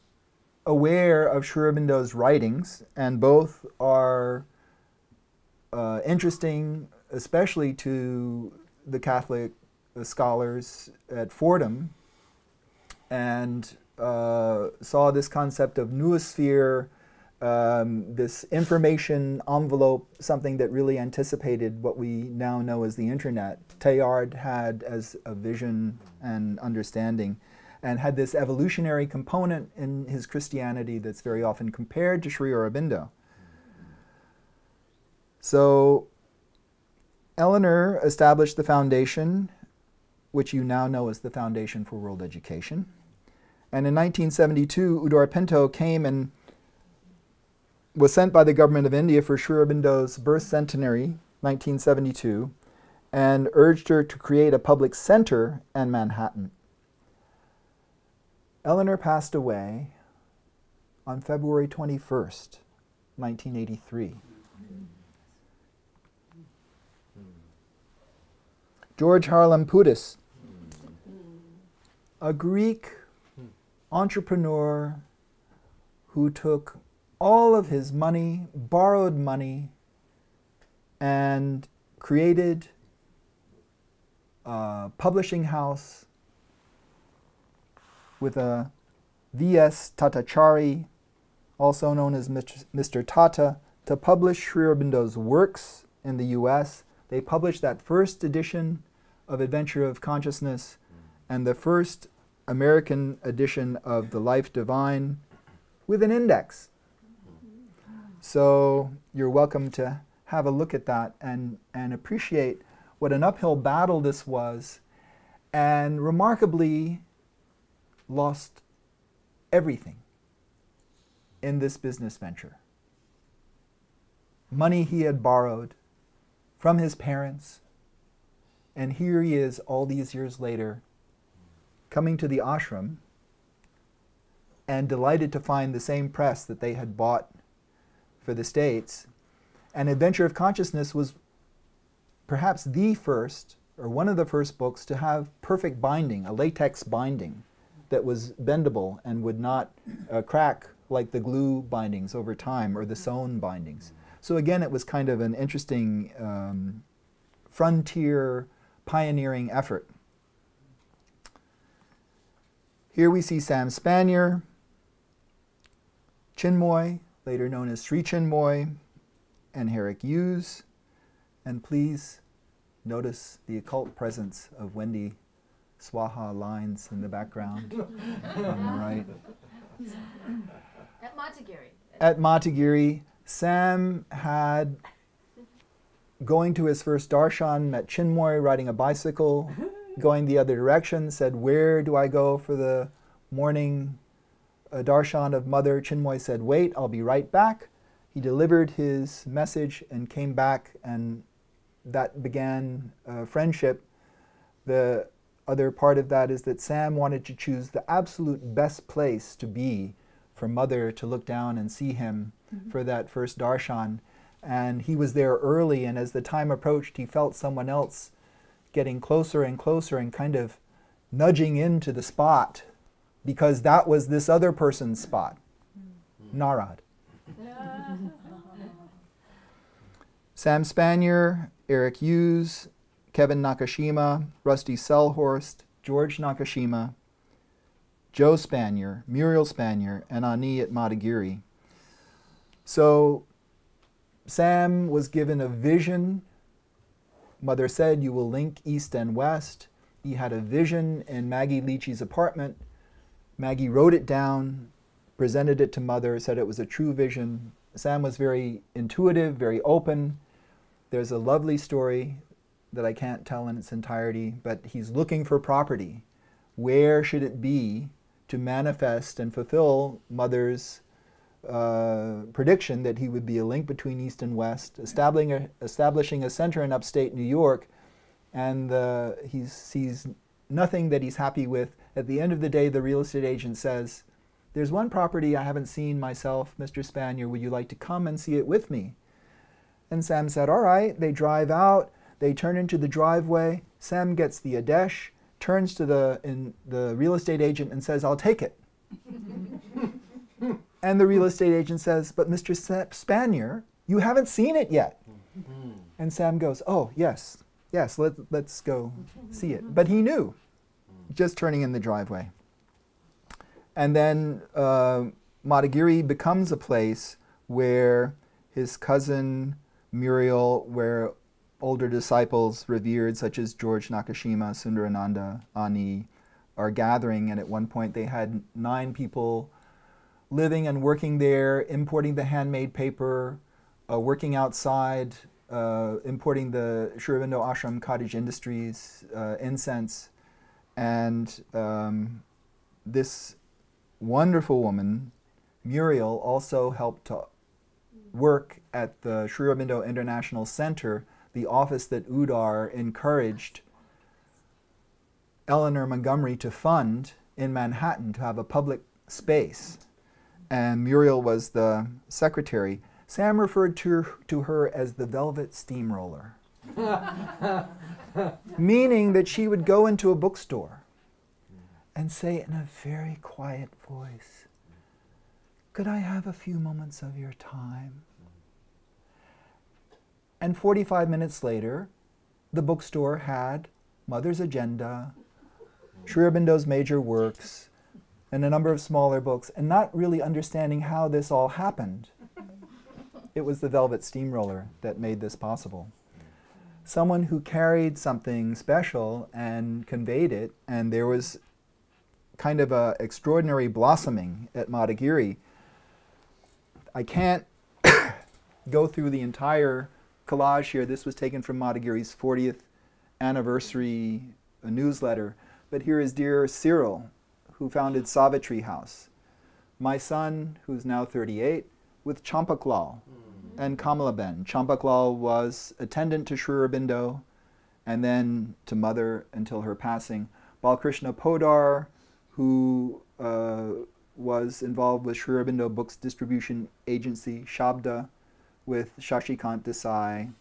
aware of Sri Aurobindo's writings, and both are interesting especially to the Catholic scholars at Fordham, and saw this concept of noosphere, this information envelope, something that really anticipated what we now know as the internet. Teilhard had as a vision and understanding, and had this evolutionary component in his Christianity that's very often compared to Sri Aurobindo. So Eleanor established the foundation, which you now know as the Foundation for World Education. And in 1972, Udar Pinto came and was sent by the government of India for Sri Aurobindo's birth centenary, 1972, and urged her to create a public center in Manhattan. Eleanor passed away on February 21st, 1983. George Harlem-Poutis, a Greek entrepreneur who took all of his money, borrowed money, and created a publishing house with a V.S. Tatachari, also known as Mr. Tata, to publish Sri Aurobindo's works in the U.S. They published that first edition of Adventure of Consciousness and the first American edition of The Life Divine with an index. So you're welcome to have a look at that and appreciate what an uphill battle this was, and remarkably lost everything in this business venture. Money he had borrowed from his parents, and here he is all these years later coming to the ashram and delighted to find the same press that they had bought for the States. And Adventure of Consciousness was perhaps the first, or one of the first books to have perfect binding, a latex binding that was bendable and would not crack like the glue bindings over time or the sewn bindings. So again, it was kind of an interesting frontier pioneering effort. Here we see Sam Spanier, Chinmoy, later known as Sri Chinmoy, and Herrick Hughes. And please notice the occult presence of Wendy Swaha Lines in the background on the right. At Matagiri. At Matagiri, Sam had, going to his first darshan, met Chinmoy riding a bicycle, going the other direction, said, "Where do I go for the morning darshan of Mother?" Chinmoy said, "Wait, I'll be right back." He delivered his message and came back, and that began friendship. The other part of that is that Sam wanted to choose the absolute best place to be for Mother to look down and see him for that first darshan. And he was there early, and as the time approached, he felt someone else getting closer and closer and kind of nudging into the spot, because that was this other person's spot, Narad. Sam Spanier, Eric Hughes, Kevin Nakashima, Rusty Selhorst, George Nakashima, Joe Spanier, Muriel Spanier, and Ani at Matagiri. So Sam was given a vision. Mother said, "You will link East and West." He had a vision in Maggie Leachy's apartment. Maggie wrote it down, presented it to Mother, said it was a true vision. Sam was very intuitive, very open. There's a lovely story that I can't tell in its entirety, but he's looking for property. Where should it be to manifest and fulfill Mother's prediction that he would be a link between East and West, establishing a center in upstate New York, and he sees nothing that he's happy with. At the end of the day, the real estate agent says, "There's one property I haven't seen myself, Mr. Spanier. Would you like to come and see it with me?" And Sam said, "All right." They drive out. They turn into the driveway. Sam gets the Adesh, turns to the real estate agent and says, "I'll take it." And the real estate agent says, "But Mr. Spanier, you haven't seen it yet." And Sam goes, oh, yes, let's go see it. But he knew, just turning in the driveway. And then Madhugiri becomes a place where his cousin Muriel, where older disciples revered, such as George Nakashima, Sundarananda, Ani, are gathering. And at one point they had 9 people living and working there, importing the handmade paper, working outside, importing the Sri Aurobindo Ashram cottage industries, incense. And this wonderful woman, Muriel, also helped to work at the Sri Aurobindo International Center, the office that Udar encouraged Eleanor Montgomery to fund in Manhattan to have a public space. And Muriel was the secretary. Sam referred to her as the velvet steamroller, meaning that she would go into a bookstore and say in a very quiet voice, "Could I have a few moments of your time?" And 45 minutes later, the bookstore had Mother's Agenda, Sri Aurobindo's major works, and a number of smaller books, and not really understanding how this all happened. It was the velvet steamroller that made this possible. Someone who carried something special and conveyed it, and there was kind of an extraordinary blossoming at Madhugiri. I can't go through the entire collage here. This was taken from Madhugiri's 40th anniversary newsletter. But here is dear Cyril, who founded Savitri House. My son, who's now 38, with Champaklal and Kamalaben. Champaklal was attendant to Sri Aurobindo and then to Mother until her passing. Balkrishna Podar, who was involved with Sri Aurobindo Books Distribution Agency, Shabda, with Shashikant Desai.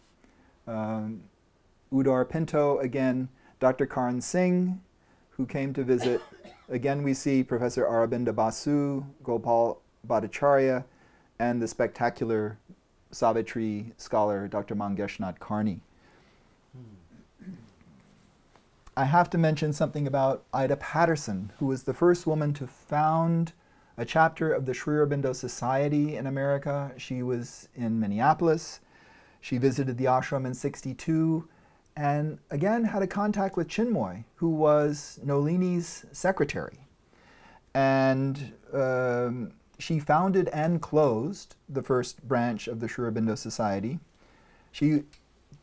Udar Pinto, again, Dr. Karan Singh, who came to visit. Again, we see Professor Aurobindo Basu, Gopal Bhattacharya, and the spectacular Savitri scholar, Dr. Mangeshnath Karni. I have to mention something about Ida Patterson, who was the first woman to found a chapter of the Sri Aurobindo Society in America. She was in Minneapolis. She visited the ashram in '62, and again had a contact with Chinmoy, who was Nolini's secretary. And she founded and closed the first branch of the Sri Aurobindo Society.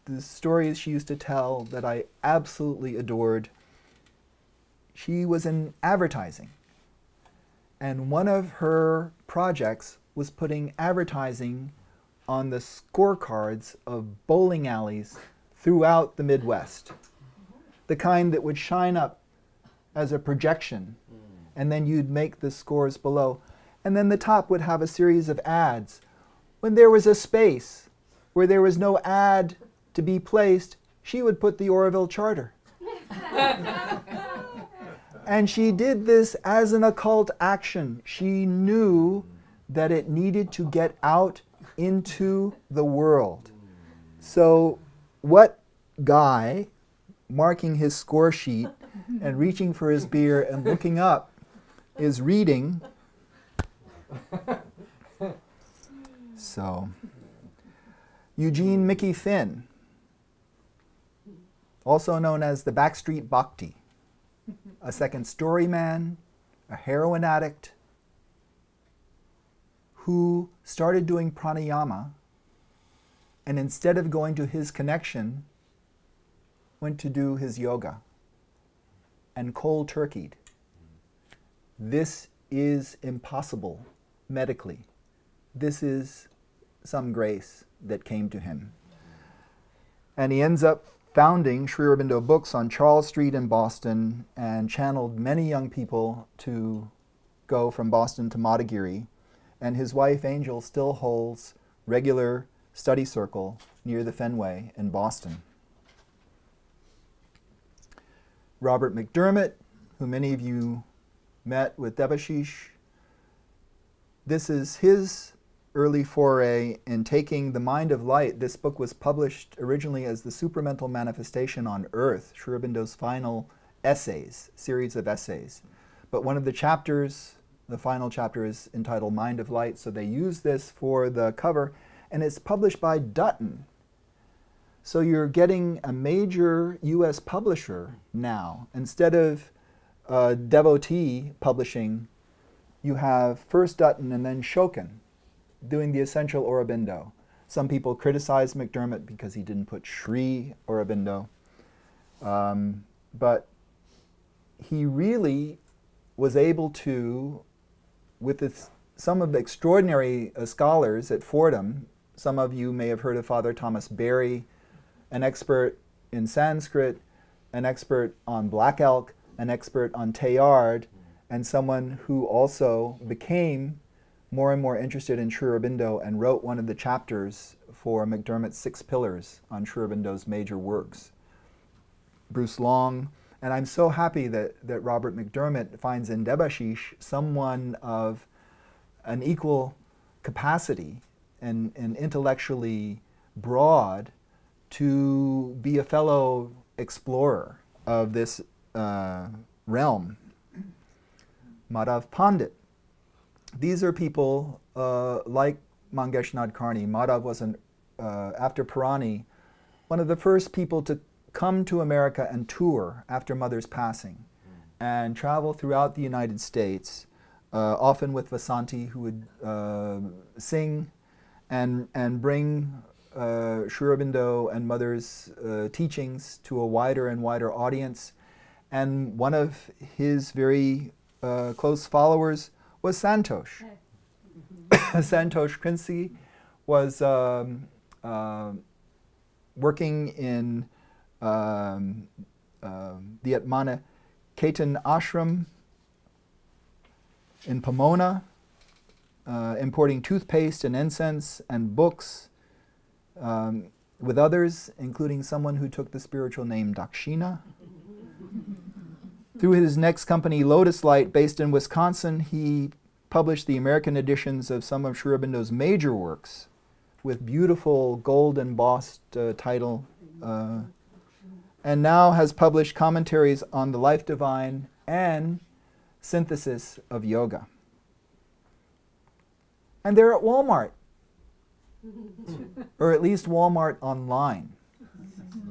The stories she used to tell that I absolutely adored, she was in advertising. And one of her projects was putting advertising on the scorecards of bowling alleys throughout the Midwest. The kind that would shine up as a projection, and then you'd make the scores below. And then the top would have a series of ads. When there was a space where there was no ad to be placed, she would put the Oroville Charter. And she did this as an occult action. She knew that it needed to get out into the world. So what guy marking his score sheet and reaching for his beer and looking up is reading? So, Eugene Mickey Finn, also known as the Backstreet Bhakti, a second story man, a heroin addict, who started doing pranayama, and instead of going to his connection, went to do his yoga, and cold turkeyed. This is impossible medically. This is some grace that came to him. And he ends up founding Sri Aurobindo Books on Charles Street in Boston, and channeled many young people to go from Boston to Madhugiri. And his wife, Angel, still holds regular study circle near the Fenway in Boston. Robert McDermott, who many of you met with Debashish, this is his early foray in taking the mind of light. This book was published originally as the Supramental Manifestation on Earth, Sri Aurobindo's final essays, series of essays. But one of the chapters, the final chapter, is entitled Mind of Light, so they use this for the cover, and it's published by Dutton. So you're getting a major US publisher now. Instead of Devotee publishing, you have first Dutton and then Shokin doing the Essential Aurobindo. Some people criticize McDermott because he didn't put Sri Aurobindo. But he really was able to, with some of the extraordinary scholars at Fordham, some of you may have heard of Father Thomas Berry, an expert in Sanskrit, an expert on Black Elk, an expert on Teilhard, and someone who also became more and more interested in Sri Aurobindo and wrote one of the chapters for McDermott's 6 Pillars on Sri Aurobindo's major works. Bruce Long, and I'm so happy that Robert McDermott finds in Debashish someone of an equal capacity and intellectually broad to be a fellow explorer of this realm. Madhav Pandit. These are people like Mangesh Nadkarni. Madhav was, after Purani, one of the first people to come to America and tour after Mother's passing and travel throughout the United States, often with Vasanti, who would sing and bring Sri Aurobindo and Mother's teachings to a wider and wider audience. And one of his very close followers was Santosh. Santosh Krinsi was working in the Atmana Ketan Ashram in Pomona, importing toothpaste and incense and books with others, including someone who took the spiritual name Dakshina. Through his next company, Lotus Light, based in Wisconsin, he published the American editions of some of Sri Aurobindo's major works with beautiful gold embossed title, and now has published commentaries on the Life Divine and synthesis of yoga. And they're at Walmart, or at least Walmart online.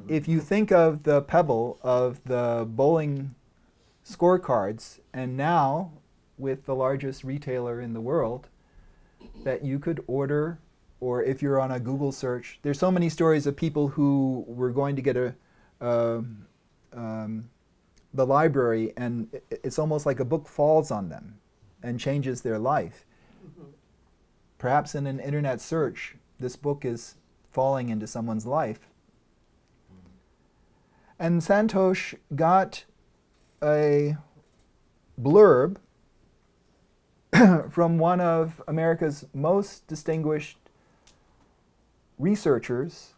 If you think of the pebble of the bowling scorecards, and now with the largest retailer in the world, that you could order, or if you're on a Google search, there's so many stories of people who were going to get the library, and it's almost like a book falls on them and changes their life. Perhaps in an internet search, this book is falling into someone's life. And Santosh got a blurb from one of America's most distinguished researchers,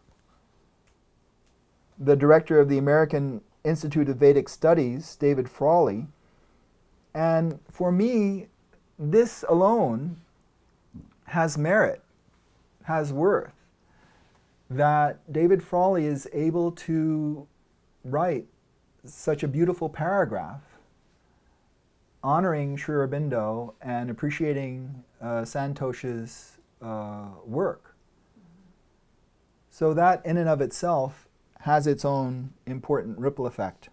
the director of the American Institute of Vedic Studies, David Frawley. And for me, this alone has merit, has worth, that David Frawley is able to write such a beautiful paragraph honoring Sri Aurobindo and appreciating Santosh's work. So that in and of itself has its own important ripple effect.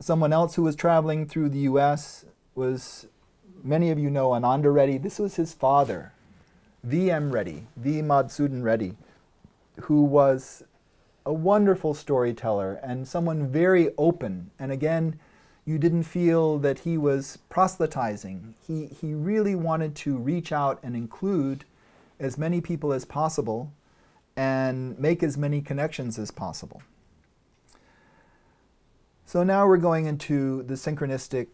Someone else who was traveling through the US was, many of you know Ananda Reddy. This was his father, V.M. Reddy, V. Madhusudan Reddy, who was a wonderful storyteller and someone very open. And again, you didn't feel that he was proselytizing. He really wanted to reach out and include as many people as possible and make as many connections as possible. So now we're going into the synchronistic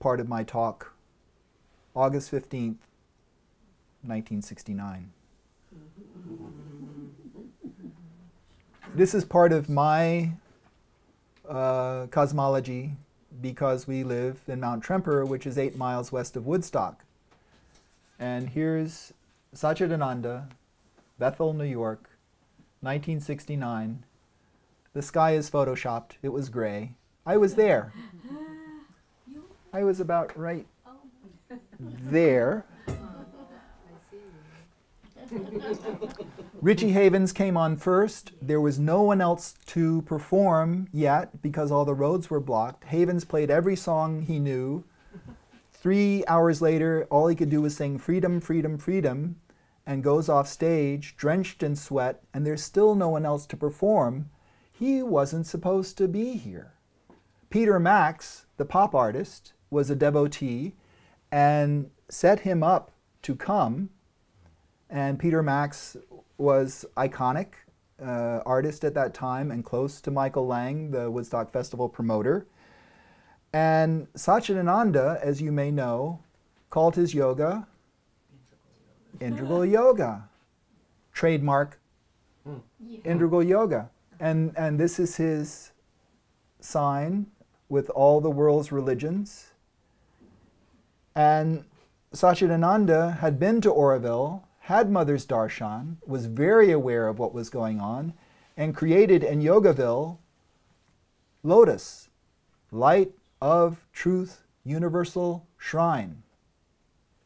part of my talk, August 15th, 1969. This is part of my cosmology because we live in Mount Tremper, which is 8 miles west of Woodstock. And here's Satchidananda, Bethel, New York, 1969. The sky is photoshopped. It was gray. I was there. I was about right there. Richie Havens came on first. There was no one else to perform yet because all the roads were blocked. Havens played every song he knew. 3 hours later, all he could do was sing "Freedom, Freedom, Freedom," and goes off stage, drenched in sweat, and there's still no one else to perform. He wasn't supposed to be here. Peter Max, the pop artist, was a devotee and set him up to come. And Peter Max was iconic artist at that time and close to Michael Lang, the Woodstock Festival promoter. And Satchidananda, as you may know, called his yoga integral yoga. Trademark integral yoga. And this is his sign with all the world's religions. And Satchidananda had been to Oroville, had Mother's Darshan, was very aware of what was going on, and created in Yogaville Lotus, Light of Truth Universal Shrine,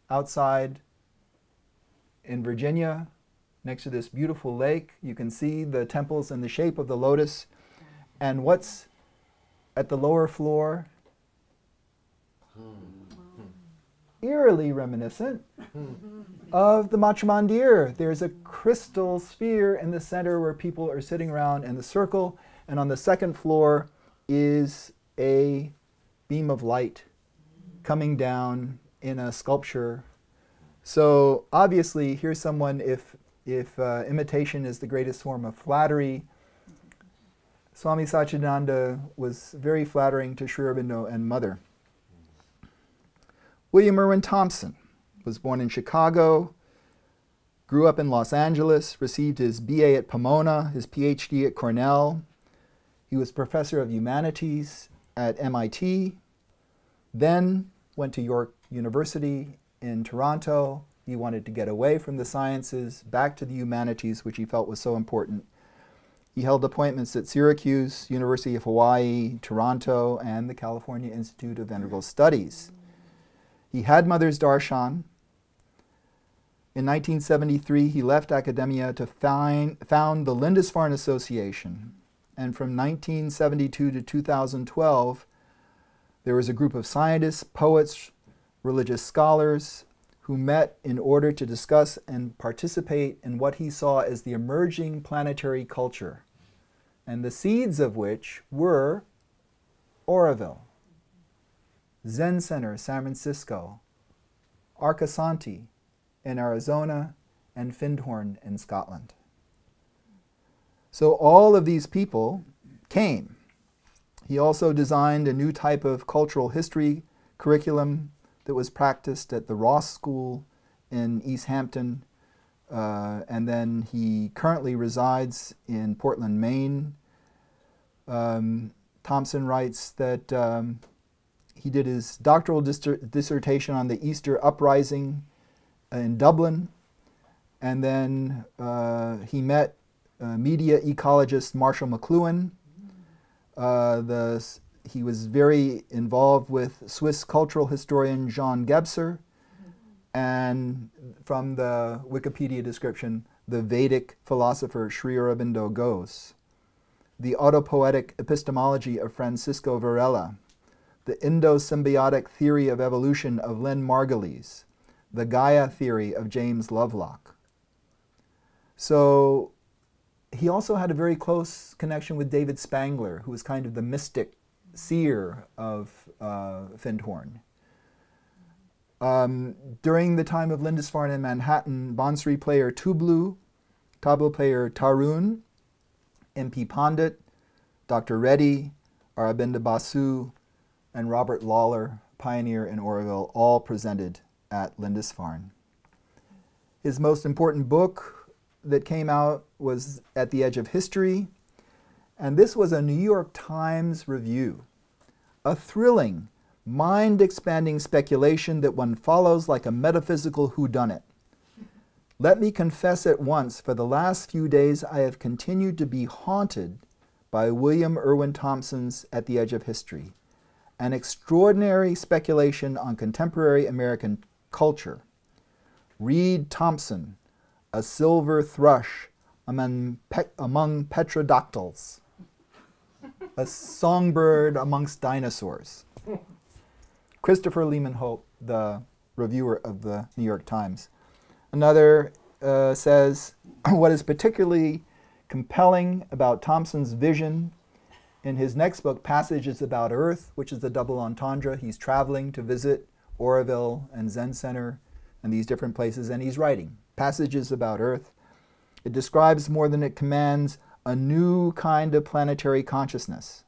outside in Virginia, next to this beautiful lake. You can see the temples in the shape of the lotus. And what's at the lower floor? Eerily reminiscent of the Macha Mandir. There's a crystal sphere in the center where people are sitting around in the circle, and on the second floor is a beam of light coming down in a sculpture. So obviously, here's someone, if imitation is the greatest form of flattery, Swami Satchidananda was very flattering to Sri Aurobindo and Mother. William Irwin Thompson was born in Chicago, grew up in Los Angeles, received his BA at Pomona, his PhD at Cornell. He was professor of humanities at MIT, then went to York University in Toronto. He wanted to get away from the sciences, back to the humanities, which he felt was so important. He held appointments at Syracuse, University of Hawaii, Toronto, and the California Institute of Integral Studies. He had Mother's Darshan. In 1973, he left academia to found the Lindisfarne Association. And from 1972 to 2012, there was a group of scientists, poets, religious scholars who met in order to discuss and participate in what he saw as the emerging planetary culture, and the seeds of which were Oroville, Zen Center, San Francisco, Arcosanti in Arizona, and Findhorn in Scotland. So all of these people came. He also designed a new type of cultural history curriculum that was practiced at the Ross School in East Hampton, and then he currently resides in Portland, Maine. Thompson writes that he did his doctoral dissertation on the Easter Uprising in Dublin, and then he met media ecologist Marshall McLuhan. He was very involved with Swiss cultural historian Jean Gebser, and from the Wikipedia description, the Vedic philosopher Sri Aurobindo Ghose, the autopoetic epistemology of Francisco Varela, the Indo-symbiotic theory of evolution of Lynn Margulies, the Gaia theory of James Lovelock. So he also had a very close connection with David Spangler, who was kind of the mystic seer of Findhorn. During the time of Lindisfarne in Manhattan, Bansuri player Tublu, tabla player Tarun, MP Pandit, Dr. Reddy, Aurobindo Basu, and Robert Lawler, pioneer in Oroville, all presented at Lindisfarne. His most important book that came out was At the Edge of History, and this was a New York Times review, a thrilling mind-expanding speculation that one follows like a metaphysical whodunit. Let me confess at once, for the last few days I have continued to be haunted by William Irwin Thompson's At the Edge of History, an extraordinary speculation on contemporary American culture. Read Thompson, A Silver Thrush Among Petrodactyls, a songbird amongst dinosaurs. Christopher Lehman Hope, the reviewer of the New York Times. Another says, what is particularly compelling about Thompson's vision in his next book, Passages About Earth, which is a double entendre. He's traveling to visit Oroville and Zen Center and these different places, and he's writing Passages About Earth. It describes more than it commands a new kind of planetary consciousness.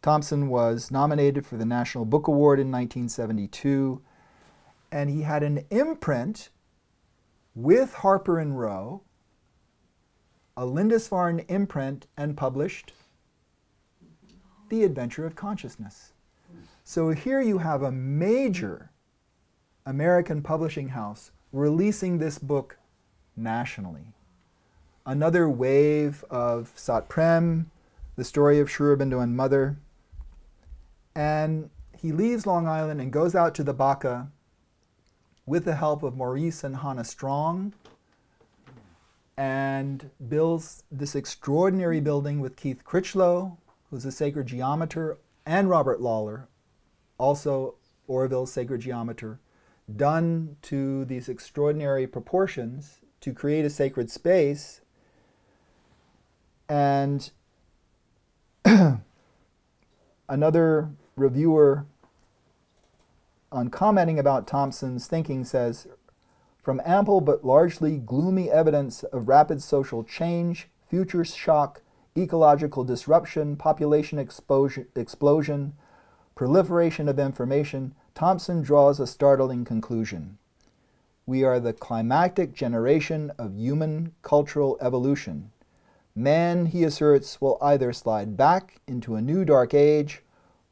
Thompson was nominated for the National Book Award in 1972, and he had an imprint with Harper and Row, a Lindisfarne imprint, and published The Adventure of Consciousness. So here you have a major American publishing house releasing this book nationally. Another wave of Sat Prem, the story of Sri Aurobindo and Mother. And he leaves Long Island and goes out to the Baca with the help of Maurice and Hannah Strong, and builds this extraordinary building with Keith Critchlow, who's a sacred geometer, and Robert Lawler, also Oroville's sacred geometer, done to these extraordinary proportions to create a sacred space. And another reviewer, on commenting about Thompson's thinking, says, from ample but largely gloomy evidence of rapid social change, future shock, ecological disruption, population explosion, proliferation of information, Thompson draws a startling conclusion. We are the climactic generation of human cultural evolution. Man, he asserts, will either slide back into a new dark age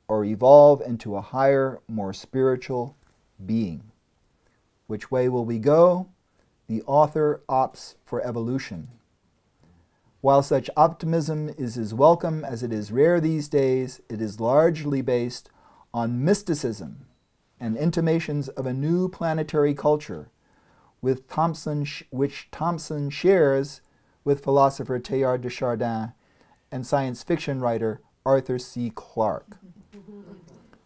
or evolve into a higher, more spiritual being. Which way will we go? The author opts for evolution. While such optimism is as welcome as it is rare these days, it is largely based on mysticism and intimations of a new planetary culture, which Thompson shares with philosopher Teilhard de Chardin and science fiction writer Arthur C. Clarke.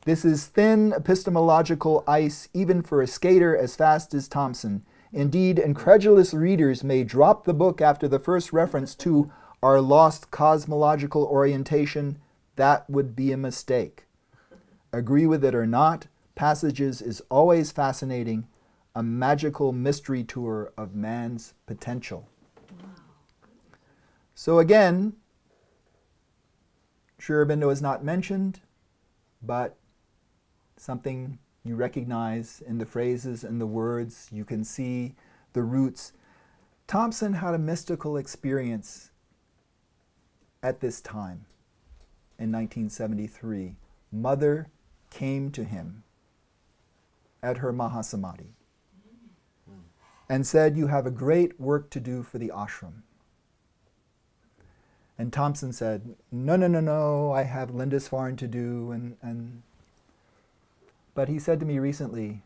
This is thin epistemological ice even for a skater as fast as Thompson. Indeed, incredulous readers may drop the book after the first reference to our lost cosmological orientation. That would be a mistake. Agree with it or not, Passages is always fascinating, a magical mystery tour of man's potential. Wow. So again, Sri Aurobindo is not mentioned, but something you recognize in the phrases and the words. You can see the roots. Thompson had a mystical experience at this time in 1973. Mother came to him at her Mahasamadhi and said, you have a great work to do for the ashram. And Thompson said, no, I have Lindisfarne to do. But he said to me recently,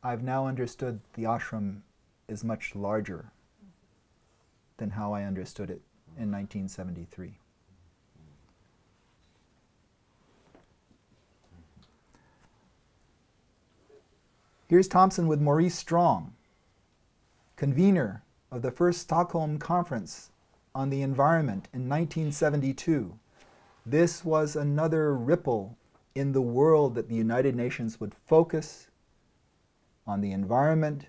I've now understood the ashram is much larger than how I understood it in 1973. Here's Thompson with Maurice Strong, convener of the first Stockholm Conference on the Environment in 1972. This was another ripple in the world that the United Nations would focus on the environment,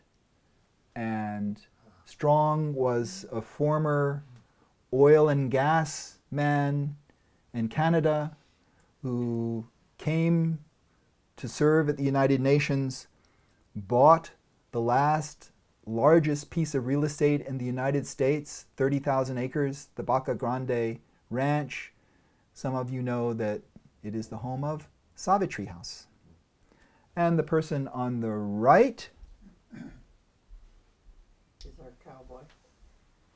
and Strong was a former oil and gas man in Canada who came to serve at the United Nations, bought the largest piece of real estate in the United States, 30,000 acres, the Baca Grande Ranch. Some of you know that it is the home of Savitri House. And the person on the right, He's our cowboy.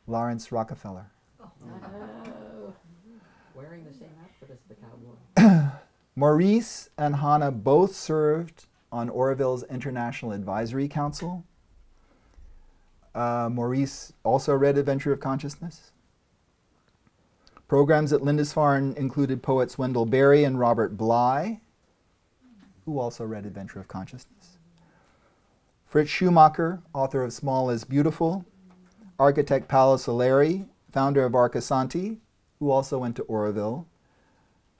Lawrence Rockefeller. Wearing the same outfit as the cowboy. Maurice and Hannah both served on Oroville's International Advisory Council. Maurice also read Adventure of Consciousness. Programs at Lindisfarne included poets Wendell Berry and Robert Bly, who also read Adventure of Consciousness. Fritz Schumacher, author of Small is Beautiful. Architect Paolo Soleri, founder of Arcasanti, who also went to Oroville.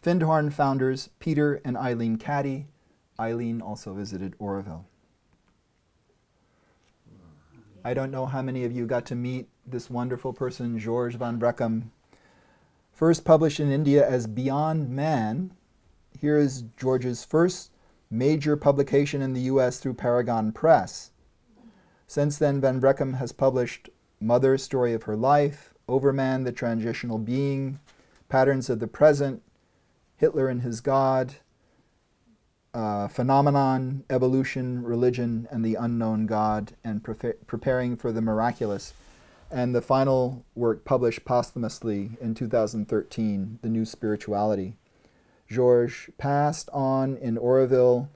Findhorn founders Peter and Eileen Caddy. Eileen also visited Oroville. I don't know how many of you got to meet this wonderful person, George van Breckum. First published in India as Beyond Man, here is George's first major publication in the US through Paragon Press. Since then, Van Breckum has published Mother, Story of Her Life, Overman, the Transitional Being, Patterns of the Present, Hitler and His God, Phenomenon, Evolution, Religion, and the Unknown God, and Preparing for the Miraculous. And the final work published posthumously in 2013, The New Spirituality. Georges passed on in Oroville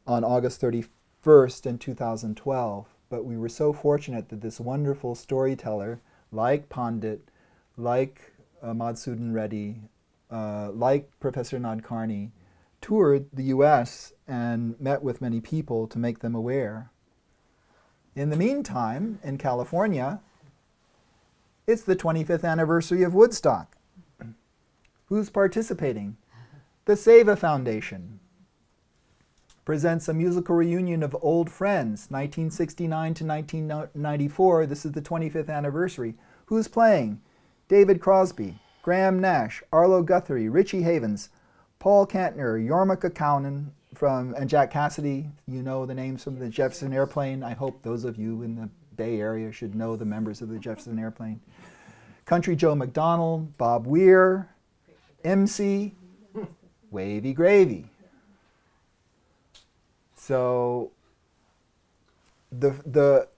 on August 31st in 2012, but we were so fortunate that this wonderful storyteller, like Pandit, like Madhusudan Reddy, like Professor Nadkarni, toured the US and met with many people to make them aware. In the meantime, in California, it's the 25th anniversary of Woodstock. Who's participating? The Seva Foundation presents a musical reunion of old friends, 1969 to 1994. This is the 25th anniversary. Who's playing? David Crosby, Graham Nash, Arlo Guthrie, Richie Havens, Paul Kantner, Jorma Kaunen and Jack Cassidy. You know the names from the Jefferson Airplane. I hope those of you in the Bay Area should know the members of the Jefferson Airplane. Country Joe McDonald, Bob Weir, MC, Wavy Gravy. So the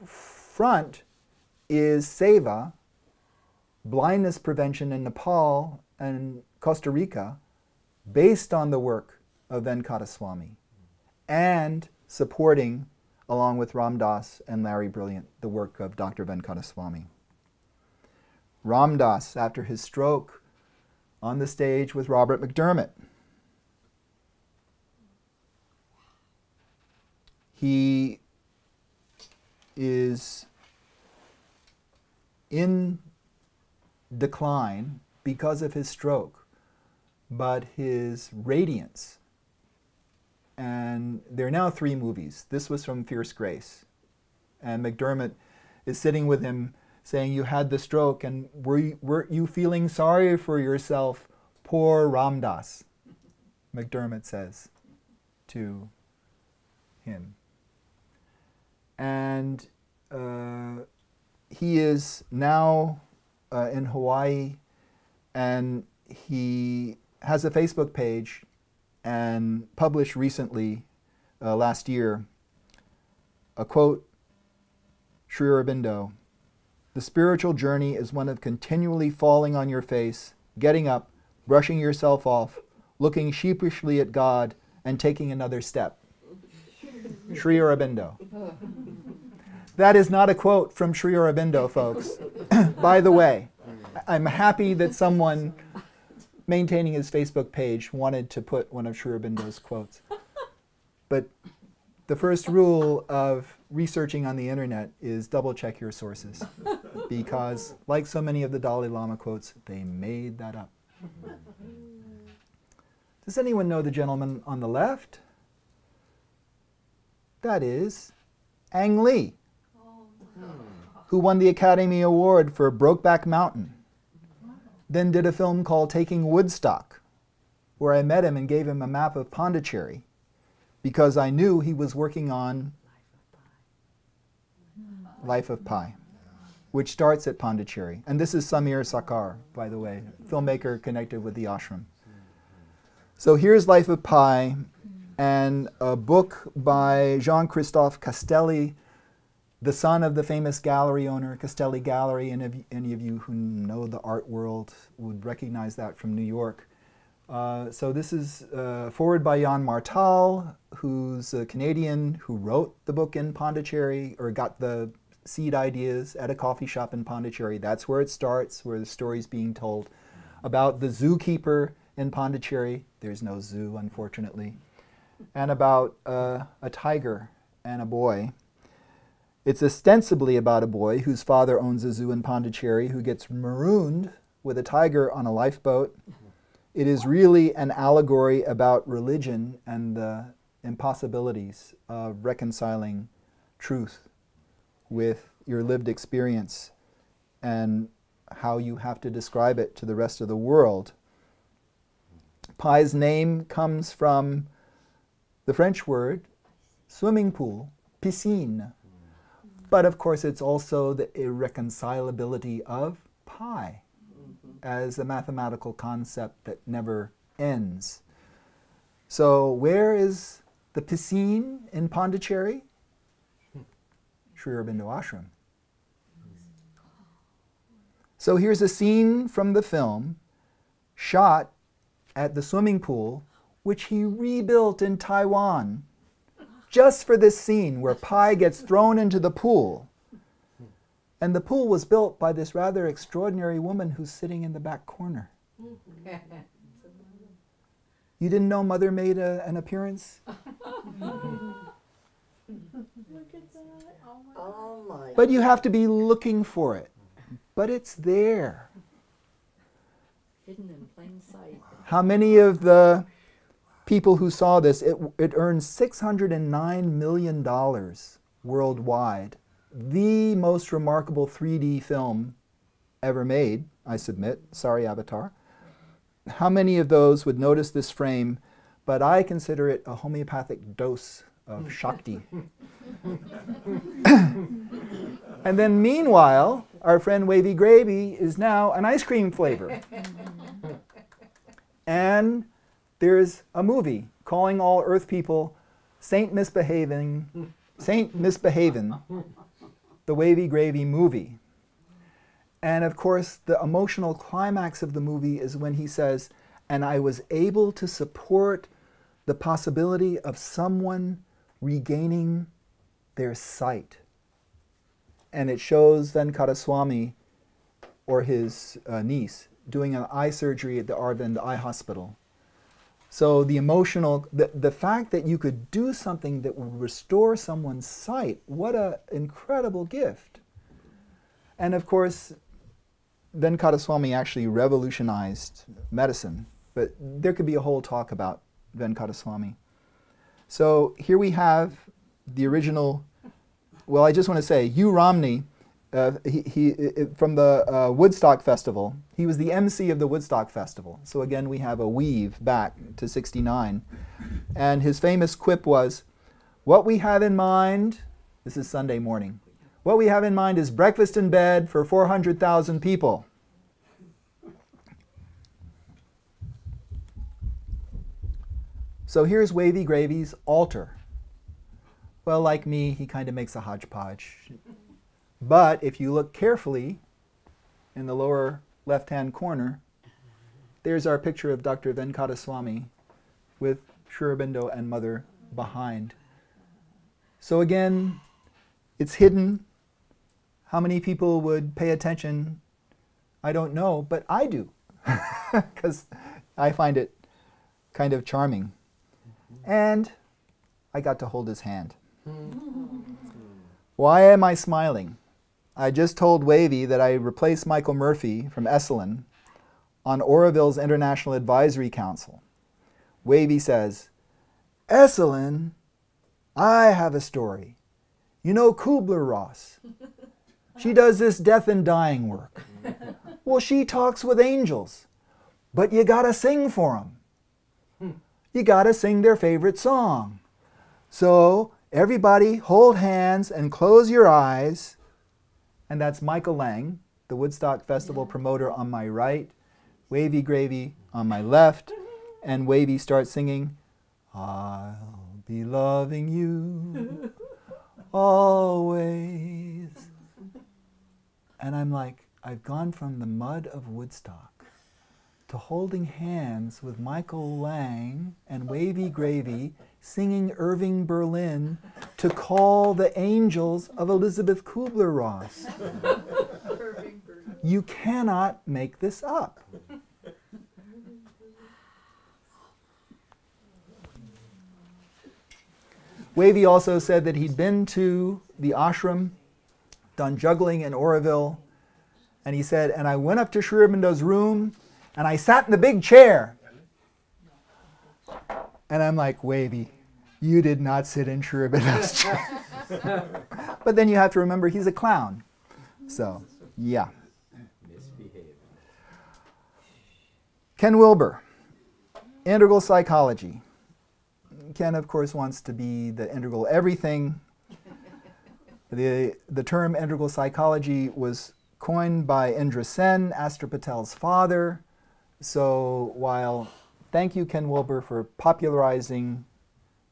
front is Seva, blindness prevention in Nepal and Costa Rica, based on the work of Venkataswamy, and supporting, along with Ram Dass and Larry Brilliant, the work of Dr. Venkataswamy. Ram Dass, after his stroke, on the stage with Robert McDermott. He is in decline because of his stroke, but his radiance, and there are now 3 movies. This was from Fierce Grace, and McDermott is sitting with him saying, you had the stroke, and were you feeling sorry for yourself, poor Ram Dass? McDermott says to him. And he is now in Hawaii, and he has a Facebook page and published recently, last year, a quote, Sri Aurobindo, "The spiritual journey is one of continually falling on your face, getting up, brushing yourself off, looking sheepishly at God, and taking another step." Sri Aurobindo. That is not a quote from Sri Aurobindo, folks. By the way, I'm happy that someone maintaining his Facebook page wanted to put one of Sri Aurobindo's quotes. But the first rule of researching on the internet is double check your sources, because like so many of the Dalai Lama quotes, they made that up. Does anyone know the gentleman on the left? That is Ang Lee, who won the Academy Award for Brokeback Mountain, then did a film called Taking Woodstock, where I met him and gave him a map of Pondicherry, because I knew he was working on Life of Pi, which starts at Pondicherry. And this is Samir Sakar, by the way, filmmaker connected with the ashram. So here's Life of Pi, and a book by Jean-Christophe Castelli, the son of the famous gallery owner, Castelli Gallery. And if any of you who know the art world would recognize that from New York. So this is forward by Jan Martal, who's a Canadian who wrote the book in Pondicherry, or got the seed ideas at a coffee shop in Pondicherry. That's where it starts, where the story's being told about the zookeeper in Pondicherry. There's no zoo, unfortunately. And about a tiger and a boy. It's ostensibly about a boy whose father owns a zoo in Pondicherry who gets marooned with a tiger on a lifeboat. It is really an allegory about religion and the impossibilities of reconciling truth with your lived experience and how you have to describe it to the rest of the world. Pi's name comes from the French word swimming pool, piscine. But of course it's also the irreconcilability of pi as a mathematical concept that never ends. So where is the piscine in Pondicherry? Sri Aurobindo Ashram. So here's a scene from the film shot at the swimming pool, which he rebuilt in Taiwan, just for this scene where Pi gets thrown into the pool. And the pool was built by this rather extraordinary woman who's sitting in the back corner. You didn't know Mother made an appearance? Look at that. Oh my. But you have to be looking for it. But it's there. Hidden in plain sight. How many of the people who saw this, it earned $609 million worldwide. The most remarkable 3D film ever made, I submit. Sorry, Avatar. How many of those would notice this frame? But I consider it a homeopathic dose of Shakti. And then meanwhile, our friend Wavy Gravy is now an ice cream flavor. And there's a movie calling all Earth people Saint Misbehavin', the Wavy Gravy movie. And of course, the emotional climax of the movie is when he says, and I was able to support the possibility of someone regaining their sight. And it shows Venkataswamy, or his niece, doing an eye surgery at the Arvind Eye Hospital. So the emotional, the fact that you could do something that would restore someone's sight, what an incredible gift. And of course, Venkataswamy actually revolutionized medicine, but there could be a whole talk about Venkataswamy. So here we have the original, well, I just want to say, Hugh Romney, from the Woodstock Festival, he was the MC of the Woodstock Festival. So again, we have a weave back to '69. And his famous quip was, what we have in mind, this is Sunday morning, what we have in mind is breakfast in bed for 400,000 people. So here's Wavy Gravy's altar. Well, like me, he kind of makes a hodgepodge. But if you look carefully in the lower left-hand corner, there's our picture of Dr. Venkataswamy with Sri Aurobindo and Mother behind. So again, it's hidden. How many people would pay attention? I don't know, but I do, because I find it kind of charming. And I got to hold his hand. Why am I smiling? I just told Wavy that I replaced Michael Murphy from Esalen on Oroville's International Advisory Council. Wavy says, Esalen, I have a story. You know Kubler-Ross? She does this death and dying work. Well, she talks with angels, but you gotta sing for them. You gotta sing their favorite song. So everybody hold hands and close your eyes. And that's Michael Lang, the Woodstock Festival promoter on my right, Wavy Gravy on my left, and Wavy starts singing, I'll be loving you always. And I'm like, I've gone from the mud of Woodstock to holding hands with Michael Lang and Wavy Gravy singing Irving Berlin to call the angels of Elizabeth Kubler-Ross. You cannot make this up. Wavy also said that he'd been to the ashram, done juggling in Oroville, and he said, and I went up to Sri Aurobindo's room, and I sat in the big chair. And I'm like, Wavy, you did not sit in Sri Aurobindo's chair. But then you have to remember he's a clown. So, yeah. Ken Wilber, integral psychology. Ken, of course, wants to be the integral everything. The term integral psychology was coined by Indra Sen, Astor Patel's father. So while, thank you, Ken Wilber, for popularizing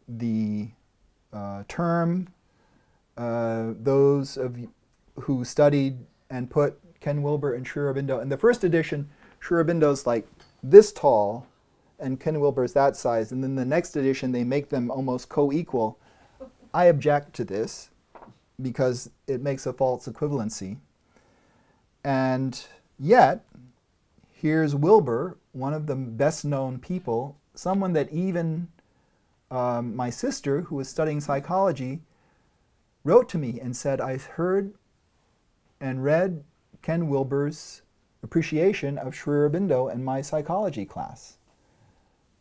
the term, those of you who studied and put Ken Wilber and Sri Aurobindo, in the first edition, Sri Aurobindo's like this tall, and Ken Wilber's that size, and then the next edition they make them almost co-equal. I object to this because it makes a false equivalency. And yet, here's Wilber, one of the best known people, someone that even my sister, who was studying psychology, wrote to me and said, I heard and read Ken Wilber's appreciation of Sri Aurobindo in my psychology class.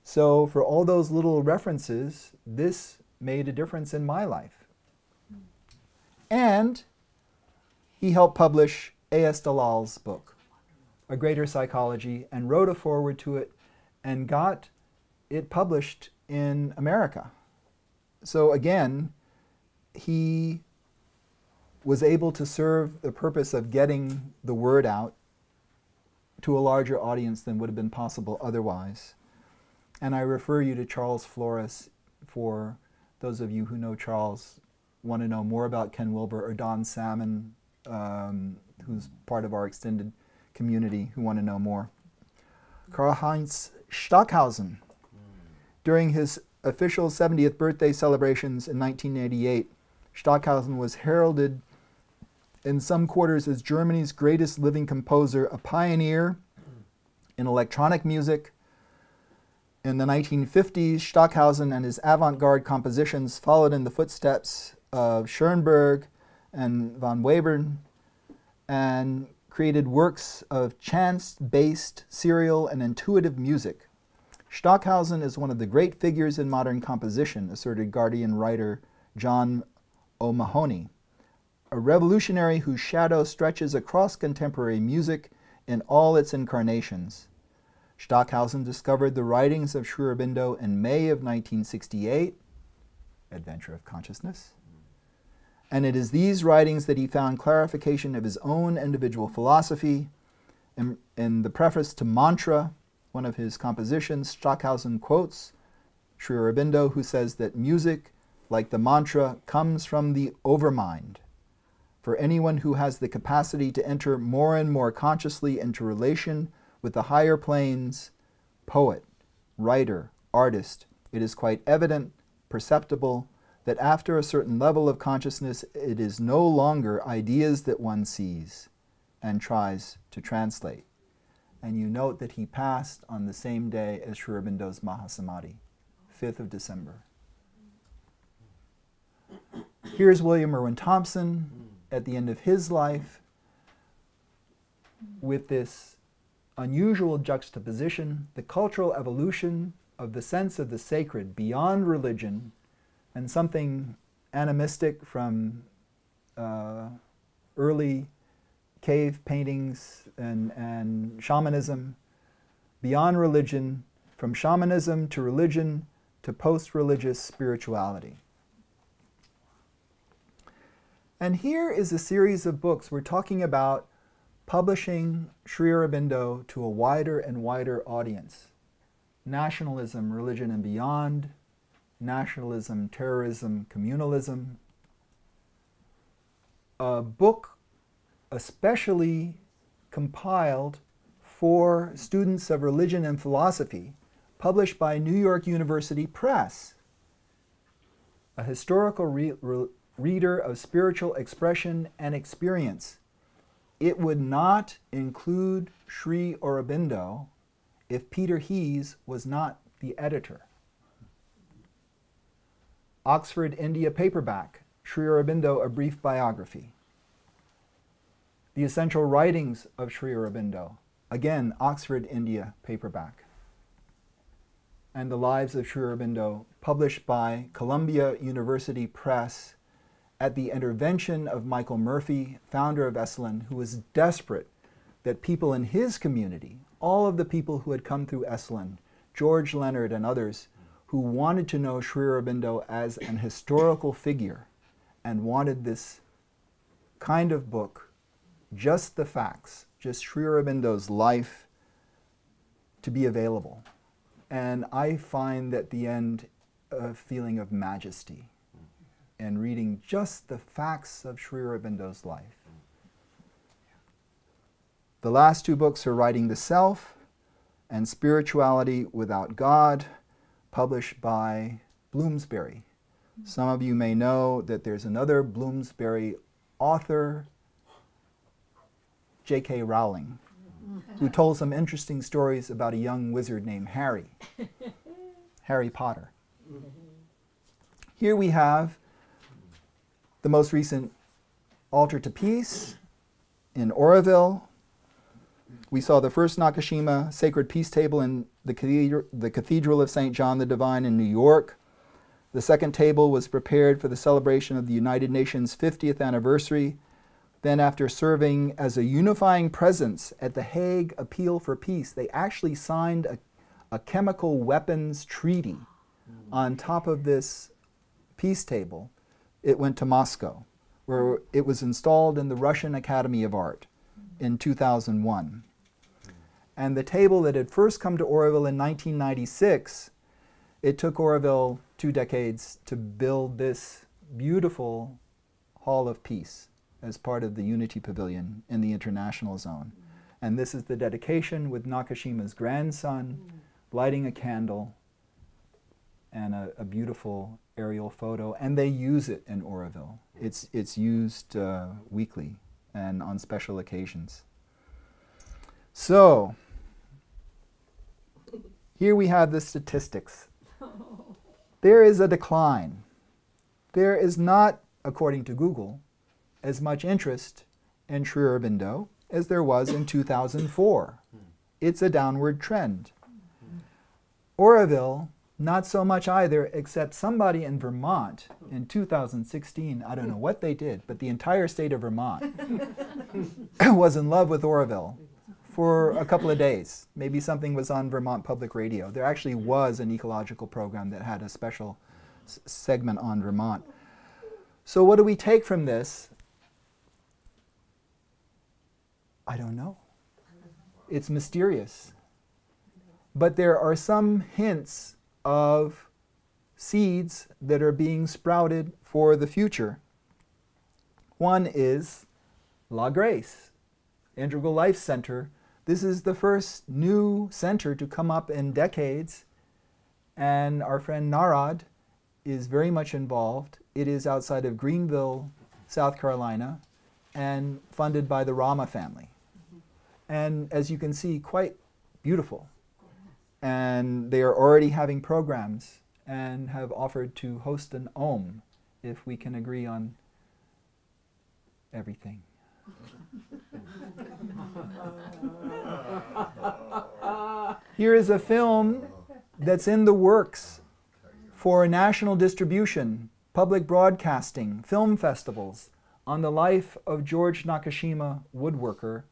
So for all those little references, this made a difference in my life. And he helped publish A.S. Dalal's book, A Greater Psychology, and wrote a foreword to it and got it published in America. So again, he was able to serve the purpose of getting the word out to a larger audience than would have been possible otherwise. And I refer you to Charles Flores for those of you who know Charles, want to know more about Ken Wilber, or Don Salmon, who's part of our extended community, who want to know more. Karl-Heinz Stockhausen, during his official 70th birthday celebrations in 1988, Stockhausen was heralded in some quarters as Germany's greatest living composer, a pioneer in electronic music. In the 1950s, Stockhausen and his avant-garde compositions followed in the footsteps of Schoenberg and von Webern and created works of chance-based, serial, and intuitive music. Stockhausen is one of the great figures in modern composition, asserted Guardian writer John O'Mahony, a revolutionary whose shadow stretches across contemporary music in all its incarnations. Stockhausen discovered the writings of Sri Aurobindo in May of 1968, Adventure of Consciousness, and it is these writings that he found clarification of his own individual philosophy. In the preface to Mantra, one of his compositions, Stockhausen quotes Sri Aurobindo, who says that music, like the mantra, comes from the overmind. For anyone who has the capacity to enter more and more consciously into relation with the higher planes, poet, writer, artist, it is quite evident, perceptible, that after a certain level of consciousness, it is no longer ideas that one sees and tries to translate. And you note that he passed on the same day as Sri Aurobindo's Mahasamadhi, 5th of December. Here's William Irwin Thompson at the end of his life with this unusual juxtaposition, the cultural evolution of the sense of the sacred beyond religion and something animistic from early cave paintings and shamanism, beyond religion, from shamanism to religion to post-religious spirituality. And here is a series of books. We're talking about publishing Sri Aurobindo to a wider and wider audience. Nationalism, Religion and Beyond, Nationalism, Terrorism, Communalism. A book especially compiled for students of religion and philosophy, published by New York University Press. A historical reader of spiritual expression and experience. It would not include Sri Aurobindo if Peter Hees was not the editor. Oxford, India paperback, Sri Aurobindo, A Brief Biography. The Essential Writings of Sri Aurobindo, again, Oxford, India paperback. And The Lives of Sri Aurobindo, published by Columbia University Press at the intervention of Michael Murphy, founder of Esalen, who was desperate that people in his community, all of the people who had come through Esalen, George Leonard and others, who wanted to know Sri Aurobindo as an historical figure and wanted this kind of book, just the facts, just Sri Aurobindo's life, to be available. And I find at the end a feeling of majesty in reading just the facts of Sri Aurobindo's life. The last two books are Writing the Self and Spirituality Without God, published by Bloomsbury. Some of you may know that there's another Bloomsbury author, J.K. Rowling, who told some interesting stories about a young wizard named Harry, Harry Potter. Here we have the most recent Altar to Peace in Oroville. We saw the first Nakashima Sacred Peace Table in the Cathedral of St. John the Divine in New York. The second table was prepared for the celebration of the United Nations 50th anniversary. Then, after serving as a unifying presence at the Hague Appeal for Peace, they actually signed a chemical weapons treaty on top of this peace table. It went to Moscow, where it was installed in the Russian Academy of Art in 2001. And the table that had first come to Oroville in 1996, it took Oroville 2 decades to build this beautiful Hall of Peace as part of the Unity Pavilion in the International Zone. And this is the dedication with Nakashima's grandson lighting a candle and a beautiful aerial photo. And they use it in Oroville. It's used weekly and on special occasions. So, here we have the statistics. There is a decline. There is not, according to Google, as much interest in Sri Aurobindo as there was in 2004. It's a downward trend. Oroville, not so much either, except somebody in Vermont in 2016, I don't know what they did, but the entire state of Vermont was in love with Oroville for a couple of days. Maybe something was on Vermont Public Radio. There actually was an ecological program that had a special segment on Vermont. So what do we take from this? I don't know. It's mysterious. But there are some hints of seeds that are being sprouted for the future. One is La Grace, Integral Life Center. This is the first new center to come up in decades, and our friend Narad is very much involved. It is outside of Greenville, South Carolina, and funded by the Rama family. And as you can see, quite beautiful. And they are already having programs and have offered to host an Om if we can agree on everything. Here is a film that's in the works for national distribution, public broadcasting, film festivals on the life of George Nakashima, woodworker,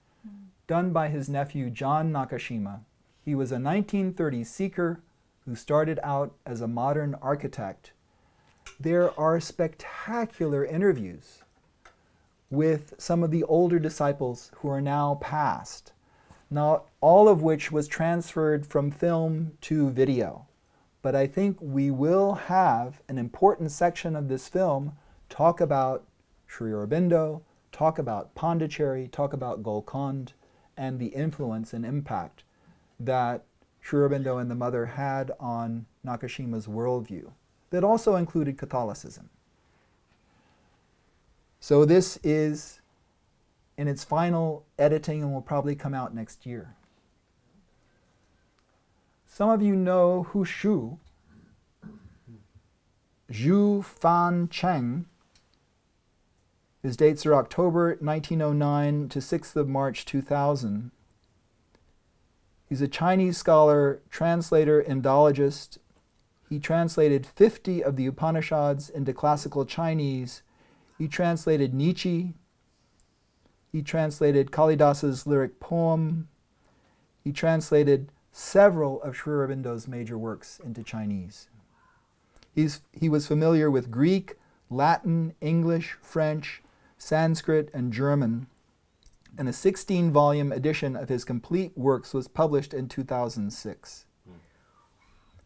done by his nephew John Nakashima. He was a 1930s seeker who started out as a modern architect. There are spectacular interviews with some of the older disciples who are now passed. not all of which was transferred from film to video. But I think we will have an important section of this film talk about Sri Aurobindo, talk about Pondicherry, talk about Golconde, and the influence and impact that Sri Aurobindo and the mother had on Nakashima's worldview that also included Catholicism. So this is in its final editing and will probably come out next year. Some of you know Hu Shu, Zhu Fan Cheng. His dates are October 1909 to 6th of March 2000. He's a Chinese scholar, translator, Indologist. He translated 50 of the Upanishads into classical Chinese. He translated Nietzsche. He translated Kalidasa's lyric poem. He translated several of Sri Aurobindo's major works into Chinese. He was familiar with Greek, Latin, English, French, Sanskrit, and German, and a 16-volume edition of his complete works was published in 2006.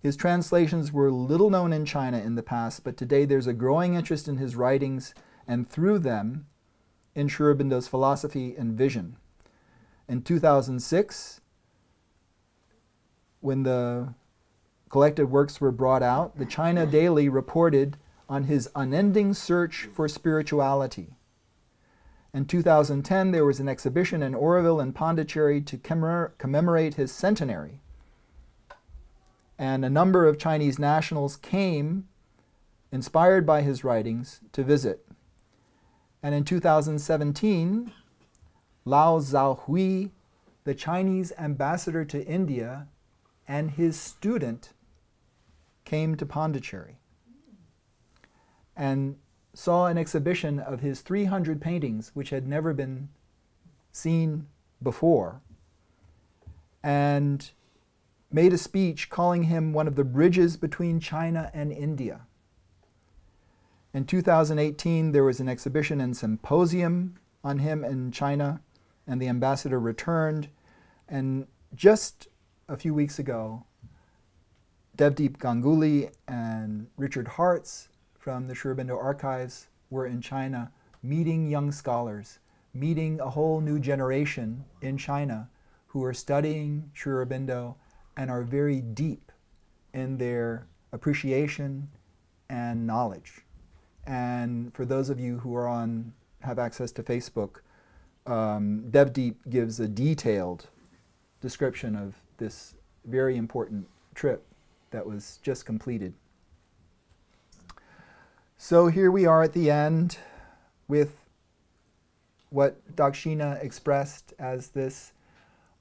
His translations were little known in China in the past, but today there's a growing interest in his writings and through them in Sri Aurobindo's philosophy and vision. In 2006, when the collected works were brought out, the China Daily reported on his unending search for spirituality. In 2010, there was an exhibition in Oroville and Pondicherry to commemorate his centenary. And a number of Chinese nationals came, inspired by his writings, to visit. And in 2017, Lao Zhaohui, the Chinese ambassador to India, and his student came to Pondicherry and saw an exhibition of his 300 paintings, which had never been seen before, and made a speech calling him one of the bridges between China and India. In 2018, there was an exhibition and symposium on him in China, and the ambassador returned. And just a few weeks ago, Devdeep Ganguly and Richard Hartz from the Sri Aurobindo Archives were in China meeting young scholars, meeting a whole new generation in China who are studying Sri Aurobindo and are very deep in their appreciation and knowledge. And for those of you who are have access to Facebook, Devdeep gives a detailed description of this very important trip that was just completed. So here we are at the end with what Dakshina expressed as this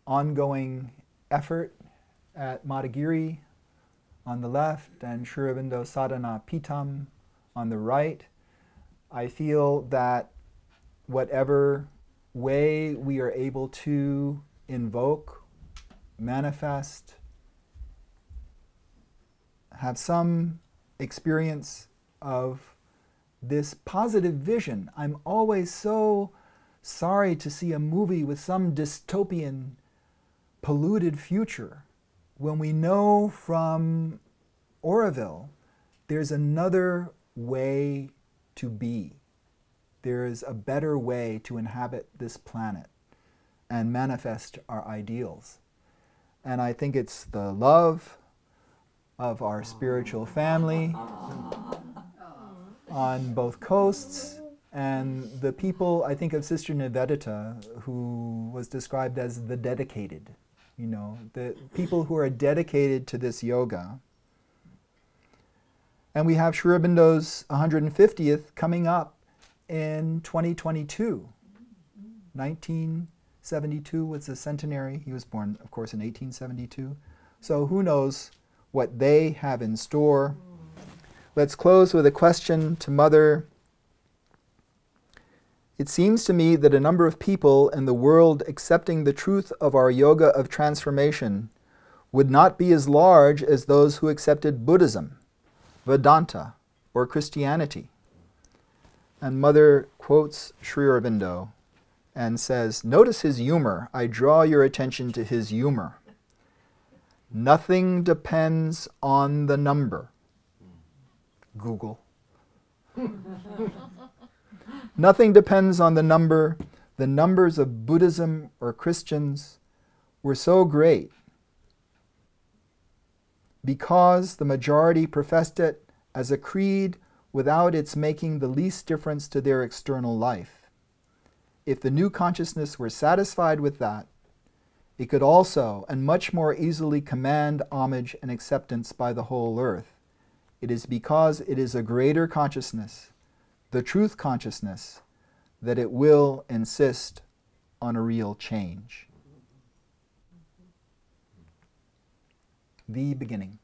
ongoing effort at Madhugiri on the left and Sri Aurobindo Sadhana Peetham on the right. I feel that whatever way we are able to invoke, manifest, have some experience of this positive vision. I'm always so sorry to see a movie with some dystopian, polluted future when we know from Oroville there's another way to be. There is a better way to inhabit this planet and manifest our ideals. And I think it's the love of our spiritual family on both coasts, and the people, I think of Sister Nivedita, who was described as the dedicated, you know, the people who are dedicated to this yoga. And we have Sri Aurobindo's 150th coming up in 2022. 1972 was the centenary. He was born, of course, in 1872. So who knows what they have in store. Let's close with a question to Mother. It seems to me that a number of people in the world accepting the truth of our yoga of transformation would not be as large as those who accepted Buddhism, Vedanta, or Christianity. And Mother quotes Sri Aurobindo and says, notice his humor. I draw your attention to his humor. Nothing depends on the number. Google. Nothing depends on the number. The numbers of Buddhism or Christians were so great because the majority professed it as a creed without its making the least difference to their external life. If the new consciousness were satisfied with that, it could also and much more easily command homage and acceptance by the whole earth. It is because it is a greater consciousness, the truth consciousness, that it will insist on a real change. The beginning.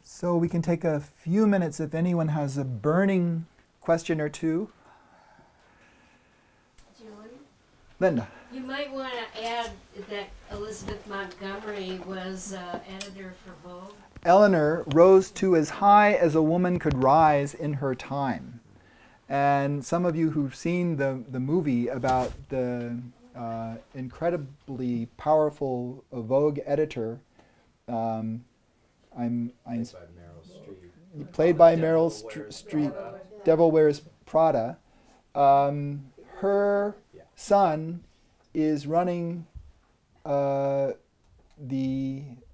So we can take a few minutes if anyone has a burning question or two. Julie? Linda. You might want to add that Elizabeth Montgomery was editor for Vogue. Eleanor rose to as high as a woman could rise in her time. And some of you who've seen the movie about the incredibly powerful Vogue editor, played by Meryl Streep, Devil Wears Prada. Her son is running the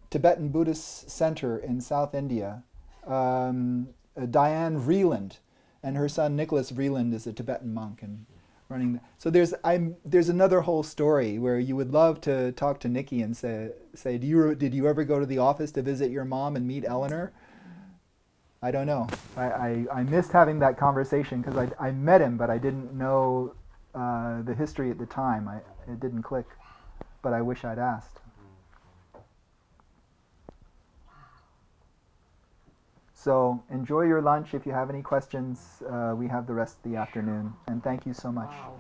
Tibetan Buddhist Center in South India. Diane Vreeland, and her son Nicholas Vreeland is a Tibetan monk and running. So there's another whole story where you would love to talk to Nikki and say did you ever go to the office to visit your mom and meet Eleanor? I don't know. I missed having that conversation because I met him, but I didn't know the history at the time. It didn't click, but I wish I'd asked. So enjoy your lunch. If you have any questions, we have the rest of the afternoon. And thank you so much. Wow.